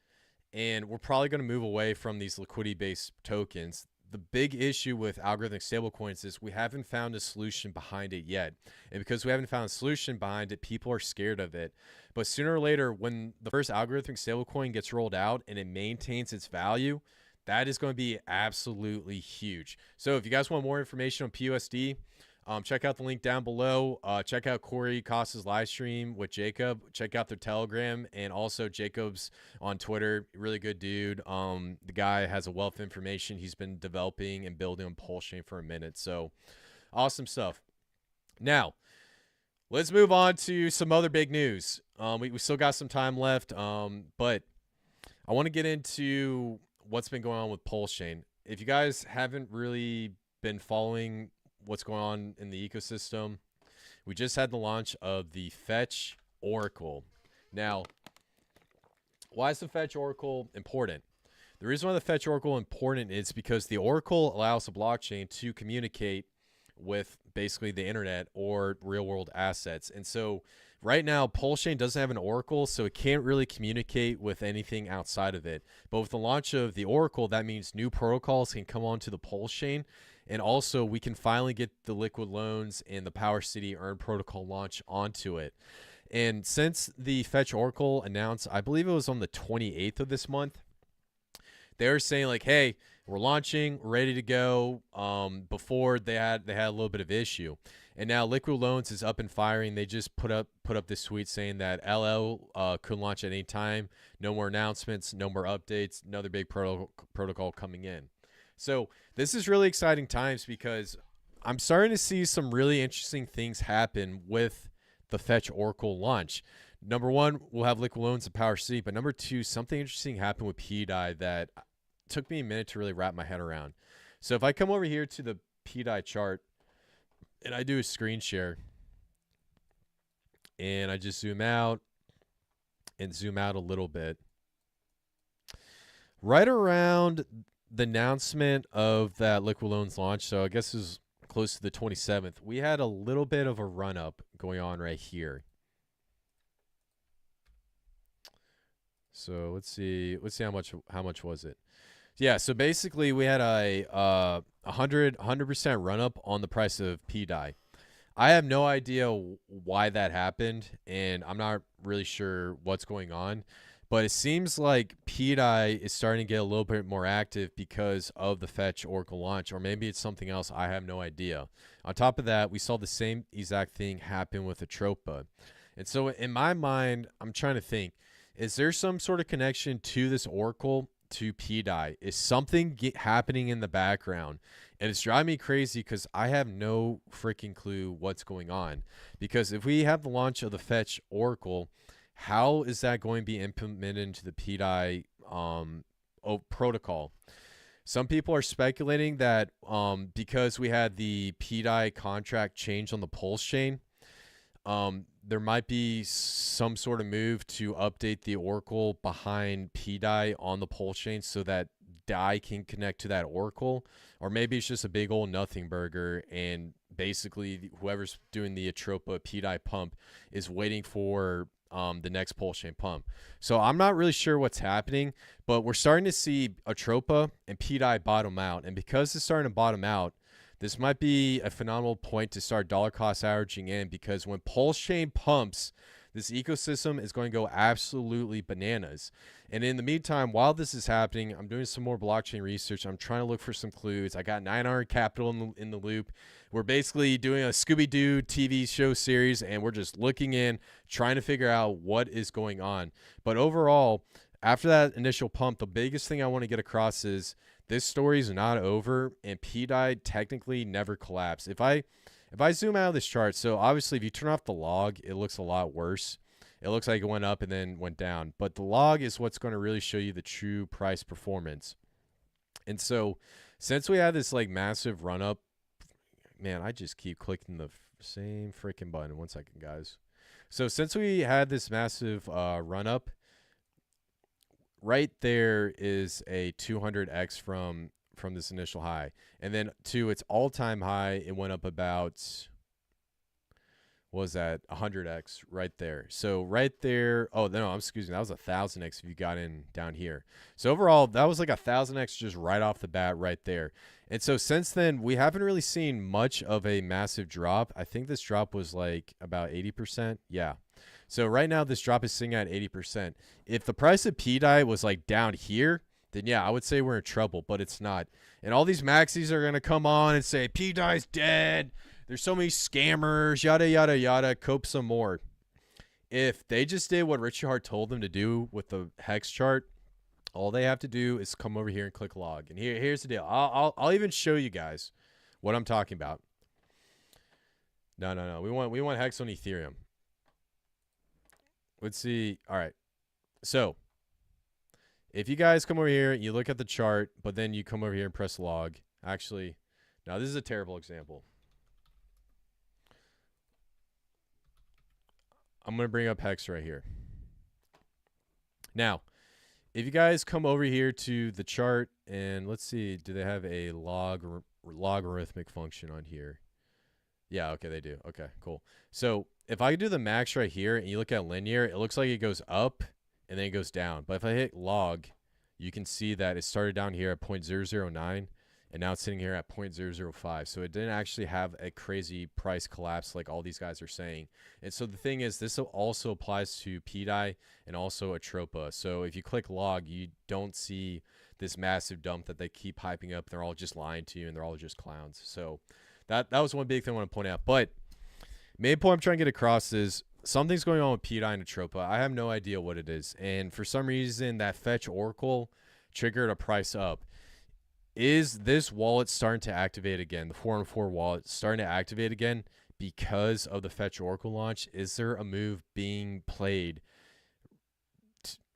and we're probably going to move away from these liquidity-based tokens. The big issue with algorithmic stablecoins is we haven't found a solution behind it yet. And because we haven't found a solution behind it, people are scared of it. But sooner or later, when the first algorithmic stablecoin gets rolled out and it maintains its value, that is going to be absolutely huge. So if you guys want more information on PUSD, check out the link down below. Check out Corey Khaos's live stream with Jacob. Check out their Telegram, and also Jacob's on Twitter. Really good dude. The guy has a wealth of information he's been developing and building on PulseChain for a minute. So awesome stuff. Now, let's move on to some other big news. We still got some time left, but I want to get into what's been going on with PulseChain. If you guys haven't really been following what's going on in the ecosystem, we just had the launch of the Fetch Oracle. Now, why is the Fetch Oracle important? The reason why the Fetch Oracle is important is because the Oracle allows the blockchain to communicate with basically the internet or real world assets. And so right now, PulseChain doesn't have an Oracle, so it can't really communicate with anything outside of it. But with the launch of the Oracle, that means new protocols can come onto the PulseChain. And also, we can finally get the liquid loans and the Power City Earn protocol launch onto it. And since the Fetch Oracle announced, I believe it was on the 28th of this month, they were saying like, hey, we're launching, we're ready to go. Before they had a little bit of issue. And now Liquid Loans is up and firing. They just put up this tweet saying that LL could launch at any time. No more announcements, no more updates, another big protocol coming in. So this is really exciting times, because I'm starting to see some really interesting things happen with the Fetch Oracle launch. Number one, we'll have Liquid Loans and Power C. But number two, something interesting happened with pDAI that took me a minute to really wrap my head around. So if I come over here to the pDAI chart and I do a screen share and I just zoom out and zoom out a little bit, right around the announcement of that Liquid Loans launch, so I guess it was close to the 27th, we had a little bit of a run up going on right here. So let's see how much was it? Yeah, so basically we had a 100% run up on the price of pDAI. I have no idea why that happened, and I'm not really sure what's going on. But it seems like pDAI is starting to get a little bit more active because of the Fetch Oracle launch, or maybe it's something else. I have no idea. On top of that, we saw the same exact thing happen with atropa. And so in my mind, I'm trying to think, is there some sort of connection to this Oracle to pDAI? Is something happening in the background? And it's driving me crazy because I have no freaking clue what's going on. Because if we have the launch of the Fetch Oracle, how is that going to be implemented into the pDAI protocol? Some people are speculating that because we had the pDAI contract change on the PulseChain, there might be some sort of move to update the Oracle behind pDAI on the PulseChain so that DAI can connect to that Oracle. Or maybe it's just a big old nothing burger, and basically whoever's doing the atropa pDAI pump is waiting for the next PulseChain pump. So I'm not really sure what's happening, but we're starting to see atropa and pDAI bottom out. And because it's starting to bottom out, this might be a phenomenal point to start dollar cost averaging in, because when PulseChain pumps, this ecosystem is going to go absolutely bananas. And in the meantime, while this is happening, I'm doing some more blockchain research. I'm trying to look for some clues. I got 900 Capital in the loop. We're basically doing a Scooby-Doo TV show series, and we're just looking in, trying to figure out what is going on. But overall, after that initial pump, the biggest thing I want to get across is this story is not over, and pDAI technically never collapsed. If I zoom out of this chart, so obviously if you turn off the log, it looks a lot worse. It looks like it went up and then went down. But the log is what's going to really show you the true price performance. And so since we had this like massive run up, man, I just keep clicking the same freaking button. 1 second, guys. So since we had this massive run up, right there is a 200x from this initial high, and then to its all-time high, it went up about, what was that, 100x right there. So right there, oh no, excuse me, that was 1,000x if you got in down here. So overall, that was like 1,000x just right off the bat right there. And so since then, we haven't really seen much of a massive drop. I think this drop was like about 80%. Yeah. So right now, this drop is sitting at 80%. If the price of pDAI was like down here, then yeah, I would say we're in trouble, but it's not. And all these maxis are going to come on and say, pDAI's dead. There's so many scammers, yada, yada, yada, cope some more. If they just did what Richard Heart told them to do with the hex chart, all they have to do is come over here and click log. And here's the deal. I'll even show you guys what I'm talking about. No. We want hex on Ethereum. Let's see. All right. So if you guys come over here, you look at the chart, but then you come over here and press log. Actually, now this is a terrible example. I'm going to bring up hex right here. Now, if you guys come over here to the chart, and let's see, do they have a logarithmic function on here? Yeah, okay, they do. Okay, cool. So if I do the max right here and you look at linear, it looks like it goes up and then it goes down. But if I hit log, you can see that it started down here at 0.009 and now it's sitting here at 0.005. So it didn't actually have a crazy price collapse like all these guys are saying. And so the thing is, this also applies to pDAI and also atropa. So if you click log, you don't see this massive dump that they keep hyping up. They're all just lying to you and they're all just clowns. So that was one big thing I want to point out. But main point I'm trying to get across is something's going on with pDAI and atropa. I have no idea what it is. And for some reason, that fetch oracle triggered a price up. Is this wallet starting to activate again? The 4-on-4 wallet starting to activate again because of the fetch oracle launch? Is there a move being played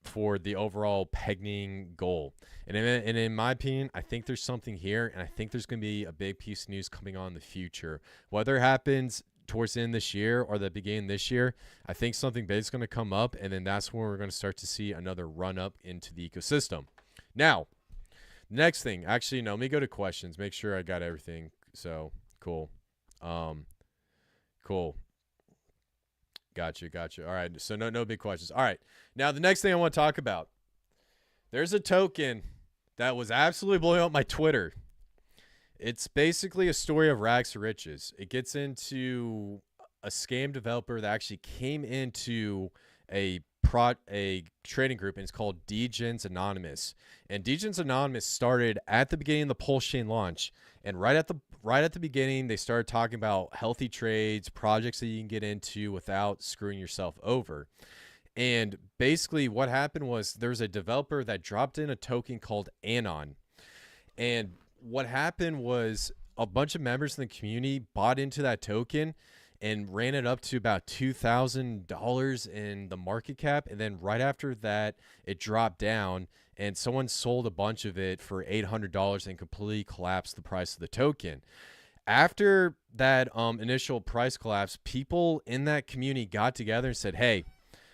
for the overall pegging goal? And in my opinion, I think there's something here, and I think there's going to be a big piece of news coming on in the future. Whether it happens towards the end of this year or the beginning of this year, I think something big is going to come up, and then that's when we're going to start to see another run up into the ecosystem. Now, next thing, actually, no, let me go to questions, make sure I got everything. So, cool. Cool. Gotcha. All right, so no big questions. All right, now the next thing I want to talk about, there's a token that was absolutely blowing up my Twitter. It's basically a story of rags to riches. It gets into a scam developer that actually came into a trading group, and it's called Degens Anonymous. And Degens Anonymous started at the beginning of the PulseChain launch, and right at the beginning, they started talking about healthy trades, projects that you can get into without screwing yourself over. And basically, what happened was there's a developer that dropped in a token called Anon, and what happened was a bunch of members in the community bought into that token and ran it up to about $2,000 in the market cap. And then right after that, it dropped down and someone sold a bunch of it for $800 and completely collapsed the price of the token. After that initial price collapse, people in that community got together and said, hey,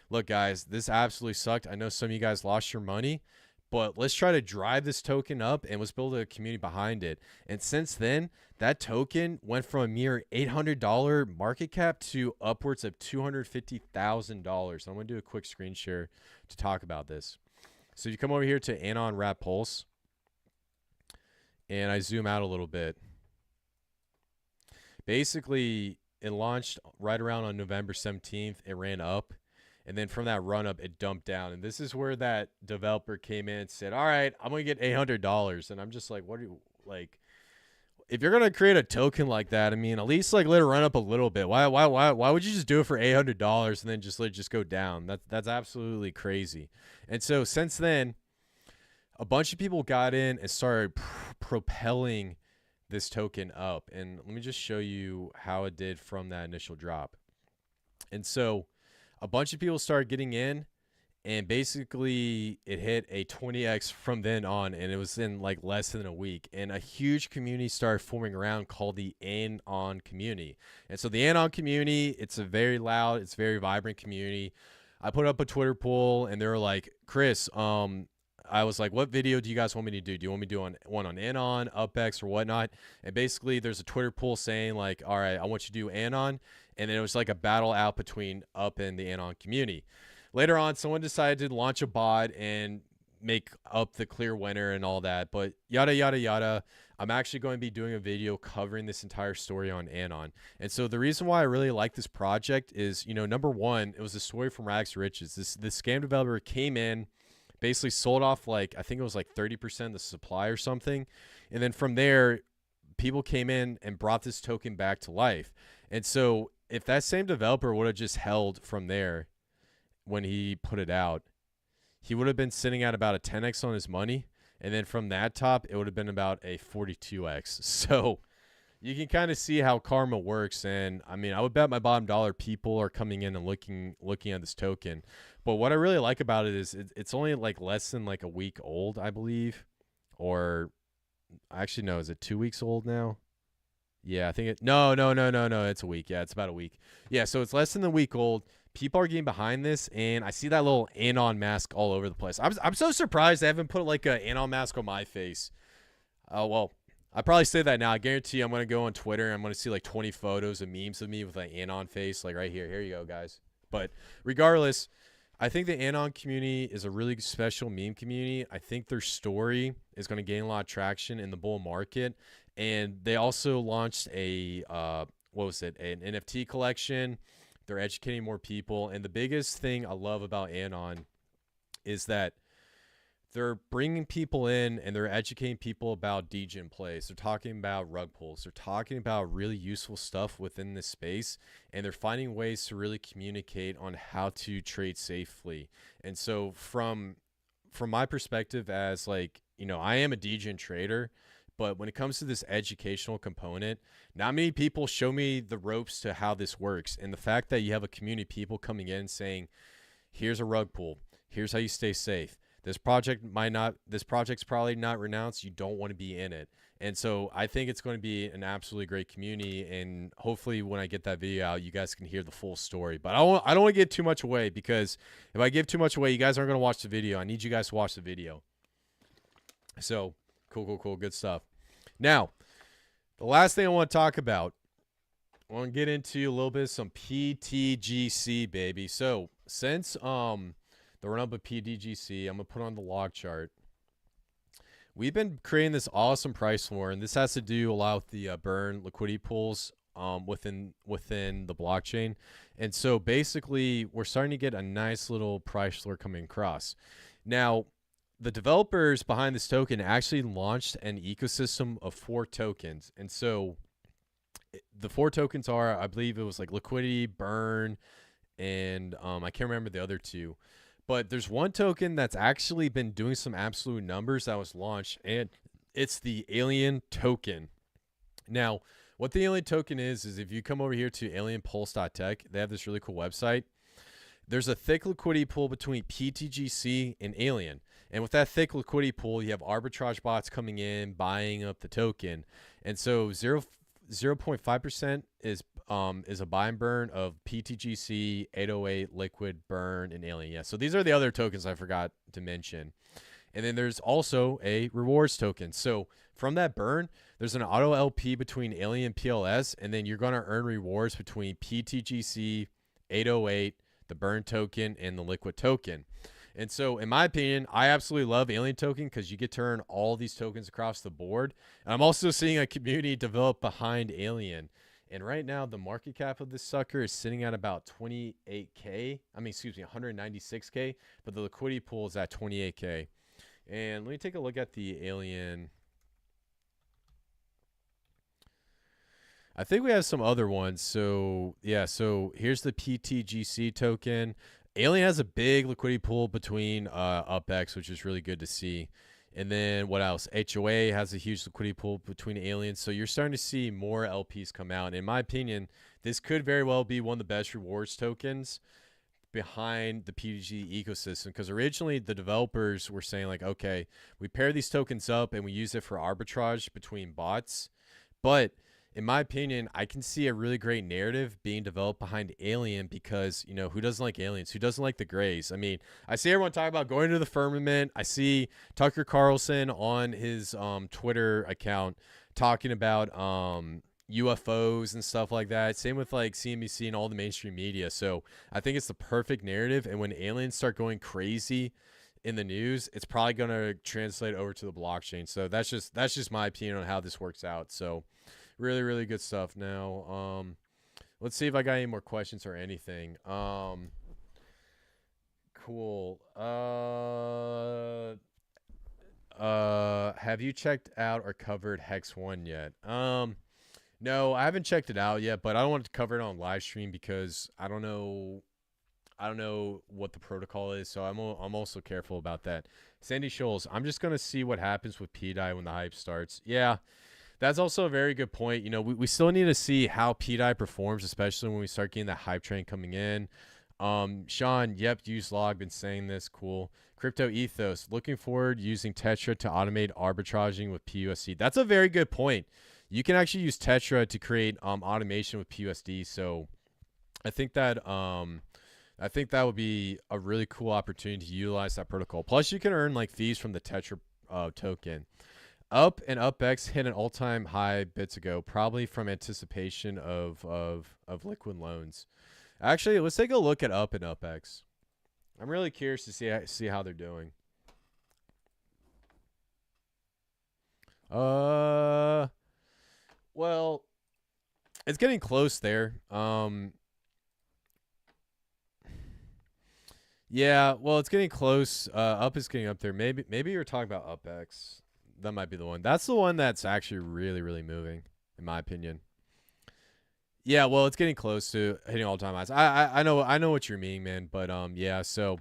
look, guys, this absolutely sucked. I know some of you guys lost your money, but let's try to drive this token up and let's build a community behind it. And since then, that token went from a mere $800 market cap to upwards of $250,000. I'm going to do a quick screen share to talk about this. So you come over here to Anon Wrap Pulse, and I zoom out a little bit. basically it launched right around on November 17th. It ran up. And then from that run up, it dumped down. And this is where that developer came in and said, all right, I'm going to get $800. And I'm just like, what are you, like, if you're going to create a token like that, I mean, at least like let it run up a little bit. Why would you just do it for $800 and then just let it just go down? That's absolutely crazy. And so since then, a bunch of people got in and started propelling this token up. And let me just show you how it did from that initial drop. And so a bunch of people started getting in, and basically it hit a 20x from then on, and it was in like less than a week. And a huge community started forming around called the Anon community. And so the Anon community, it's a very loud, it's a very vibrant community. I put up a Twitter poll, and they were like, Kris, I was like, what video do you guys want me to do? Do you want me to do one on Anon, UpX, or whatnot? And basically there's a Twitter poll saying like, all right, I want you to do Anon. And then it was like a battle out between Up and the Anon community. Later on, someone decided to launch a bot and make Up the clear winner and all that. But yada, yada, yada. I'm actually going to be doing a video covering this entire story on Anon. And so the reason why I really like this project is, you know, number one, it was a story from rags to riches. This scam developer came in, basically sold off like, I think it was like 30% of the supply or something. And then from there, people came in and brought this token back to life. And so if that same developer would have just held from there when he put it out, he would have been sitting at about a 10x on his money. And then from that top, it would have been about a 42x. So you can kind of see how karma works. And I mean, I would bet my bottom dollar people are coming in and looking at this token. But what I really like about it is it's only like less than like a week old, I believe. Or actually, no, is it 2 weeks old now? Yeah, I think it. No. It's a week. Yeah, it's about a week. Yeah, so it's less than a week old. People are getting behind this, and I see that little Anon mask all over the place. I'm so surprised they haven't put like an Anon mask on my face. Well, I probably say that now. I guarantee I'm gonna go on Twitter. I'm gonna see like 20 photos of memes of me with an Anon face, like right here. Here you go, guys. But regardless, I think the Anon community is a really special meme community. I think their story is going to gain a lot of traction in the bull market. And they also launched a, an NFT collection. They're educating more people. And the biggest thing I love about Anon is that they're bringing people in and they're educating people about degen plays. They're talking about rug pulls. They're talking about really useful stuff within this space. And they're finding ways to really communicate on how to trade safely. And so from my perspective as like, you know, I am a degen trader, but when it comes to this educational component, not many people show me the ropes to how this works. And the fact that you have a community of people coming in saying, here's a rug pull. Here's how you stay safe. This project's probably not renounced. You don't want to be in it. And so I think it's going to be an absolutely great community. And hopefully when I get that video out, you guys can hear the full story. But I don't want to give too much away, because if I give too much away, you guys aren't going to watch the video. I need you guys to watch the video. So cool. Good stuff. Now, the last thing I want to talk about, I want to get into a little bit of some PTGC, baby. So since the run up of PTGC, I'm going to put on the log chart. We've been creating this awesome price floor, and this has to do a lot with the burn liquidity pools within the blockchain. And so basically, we're starting to get a nice little price floor coming across. Now, the developers behind this token actually launched an ecosystem of 4 tokens. And so the 4 tokens are, I believe it was like liquidity, burn, and I can't remember the other 2. But there's one token that's actually been doing some absolute numbers that was launched, and it's the Alien token. Now, what the Alien token is if you come over here to alienpulse.tech, they have this really cool website. There's a thick liquidity pool between PTGC and Alien. And with that thick liquidity pool, you have arbitrage bots coming in, buying up the token. And so 0.5% is a buy and burn of PTGC, 808, Liquid, Burn, and Alien. Yeah, so these are the other tokens I forgot to mention. And then there's also a rewards token. So from that burn, there's an auto LP between Alien and PLS, and then you're going to earn rewards between PTGC, 808, the Burn token, and the Liquid token. And so in my opinion, I absolutely love Alien token because you get to earn all these tokens across the board. And I'm also seeing a community develop behind Alien. And right now, the market cap of this sucker is sitting at about 28K. I mean, excuse me, 196K. But the liquidity pool is at 28K. And let me take a look at the alien. I think we have some other ones. So, yeah, so here's the PTGC token. Alien has a big liquidity pool between UpX, which is really good to see. And then what else? HOA has a huge liquidity pool between aliens. So you're starting to see more LPs come out. In my opinion, this could very well be one of the best rewards tokens behind the PTG ecosystem, because originally the developers were saying like, okay, we pair these tokens up and we use it for arbitrage between bots. But in my opinion, I can see a really great narrative being developed behind Alien because, you know, who doesn't like aliens? Who doesn't like the Greys? I mean, I see everyone talk about going to the firmament. I see Tucker Carlson on his Twitter account talking about UFOs and stuff like that. Same with like CNBC and all the mainstream media. So I think it's the perfect narrative. And when aliens start going crazy in the news, it's probably going to translate over to the blockchain. So that's just my opinion on how this works out. So really, really good stuff. Now, let's see if I got any more questions or anything. Cool. Have you checked out or covered Hex 1 yet? No, I haven't checked it out yet, but I don't want to cover it on live stream because I don't know what the protocol is, so I'm also careful about that. Sandy Scholes, I'm just gonna see what happens with pDAI when the hype starts. Yeah. That's also a very good point. You know, we still need to see how pDAI performs, especially when we start getting that hype train coming in. Sean, yep, use log, been saying this, cool. Crypto Ethos, looking forward using Tetra to automate arbitraging with PUSD. That's a very good point. You can actually use Tetra to create automation with PUSD. So I think that would be a really cool opportunity to utilize that protocol. Plus, you can earn like fees from the Tetra token. Up and UpX hit an all-time high bits ago, probably from anticipation of liquid loans. Actually, let's take a look at Up and UpX. I'm really curious to see how they're doing. Well, it's getting close there. Yeah, well, it's getting close. Up is getting up there. Maybe you're talking about UpX. That might be the one. That's the one that's actually really, really moving, in my opinion. Yeah, well, it's getting close to hitting all-time highs. I know what you're meaning, man. But yeah. So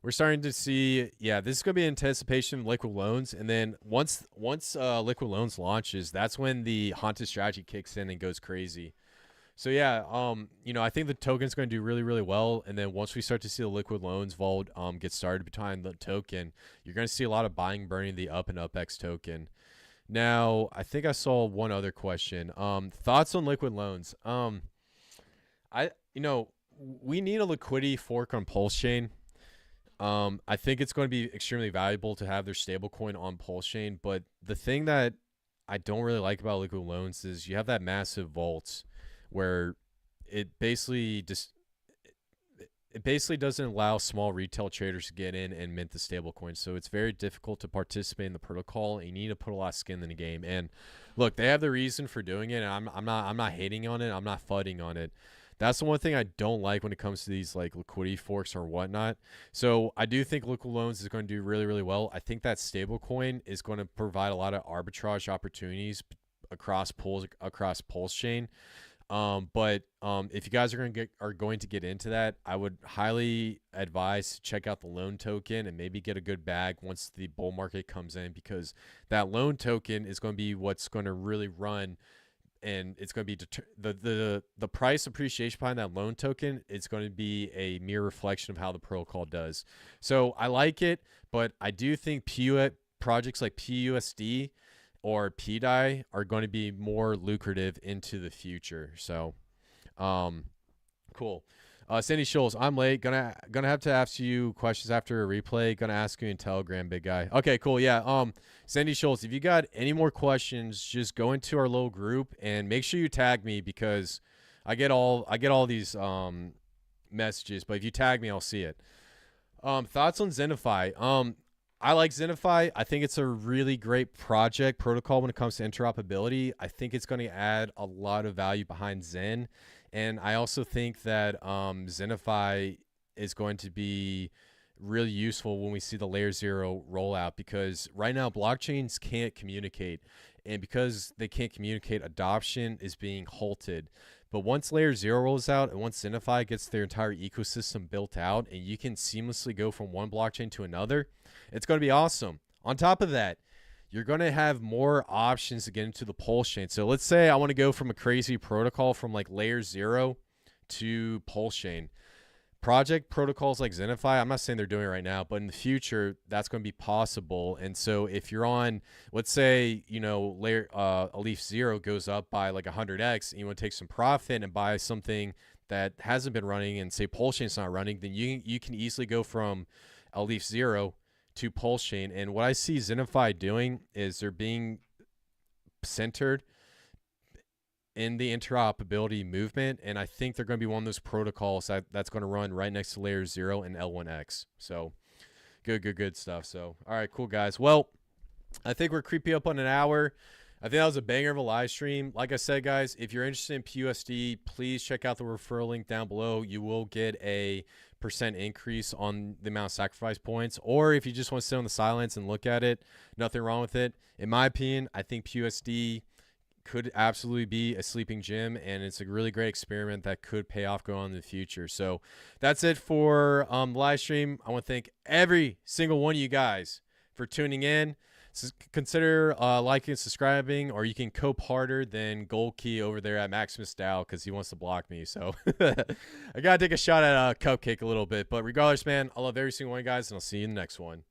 we're starting to see. Yeah, this is gonna be anticipation of liquid loans, and then once liquid loans launches, that's when the haunted strategy kicks in and goes crazy. So yeah, you know, I think the token's going to do really, really well. And then once we start to see the liquid loans vault get started behind the token, you're going to see a lot of buying burning the Up and UpX token. Now, I think I saw one other question. Thoughts on liquid loans? We need a liquidity fork on PulseChain. I think it's going to be extremely valuable to have their stablecoin on PulseChain. But the thing that I don't really like about liquid loans is you have that massive vault where it basically doesn't allow small retail traders to get in and mint the stablecoin. So it's very difficult to participate in the protocol, and you need to put a lot of skin in the game. And look, they have the reason for doing it, and I'm not hating on it. I'm not fudding on it. That's the one thing I don't like when it comes to these like liquidity forks or whatnot. So I do think liquid loans is going to do really, really well. I think that stablecoin is going to provide a lot of arbitrage opportunities across PulseChain. But if you guys are going to get into that, I would highly advise to check out the loan token and maybe get a good bag once the bull market comes in, because that loan token is going to be what's going to really run, and it's going to be the price appreciation behind that loan token. It's going to be a mere reflection of how the protocol does. So I like it, but I do think projects like PUSD or pDAI are going to be more lucrative into the future. So, cool. Sandy Scholes, I'm late. Gonna have to ask you questions after a replay. Gonna ask you in Telegram, big guy. Okay, cool. Yeah. Sandy Scholes, if you got any more questions, just go into our little group and make sure you tag me, because I get all these messages. But if you tag me, I'll see it. Thoughts on Xenify? I like Xenify. I think it's a really great project protocol when it comes to interoperability. I think it's going to add a lot of value behind Zen. And I also think that Xenify is going to be really useful when we see the layer 0 rollout, because right now blockchains can't communicate. And because they can't communicate, adoption is being halted. But once layer 0 rolls out and once Xenify gets their entire ecosystem built out and you can seamlessly go from one blockchain to another, it's going to be awesome. On top of that, you're going to have more options to get into the PulseChain. So let's say I want to go from a crazy protocol from like layer 0 to PulseChain. Project protocols like Xenify, I'm not saying they're doing it right now, but in the future, that's going to be possible. And so if you're on, let's say, you know, layer a leaf 0 goes up by like 100x, and you want to take some profit and buy something that hasn't been running, and say PulseChain's not running, then you can easily go from a leaf 0 to PulseChain. And what I see Xenify doing is they're being centered in the interoperability movement, and I think they're going to be one of those protocols that's going to run right next to layer 0 and L1X. So good stuff. So all right, cool guys. Well, I think we're creeping up on an hour. I think that was a banger of a live stream. Like I said, guys, if you're interested in PUSD, please check out the referral link down below. You will get a % increase on the amount of sacrifice points. Or if you just want to sit on the silence and look at it, nothing wrong with it. In my opinion, I think PUSD could absolutely be a sleeping gym, and it's a really great experiment that could pay off going on in the future. So that's it for the live stream. I want to thank every single one of you guys for tuning in. So consider liking and subscribing, or you can cope harder than Gold Key over there at Maximus Dow because he wants to block me. So I gotta take a shot at Cupcake a little bit, but regardless, man, I love every single one of you guys, and I'll see you in the next one.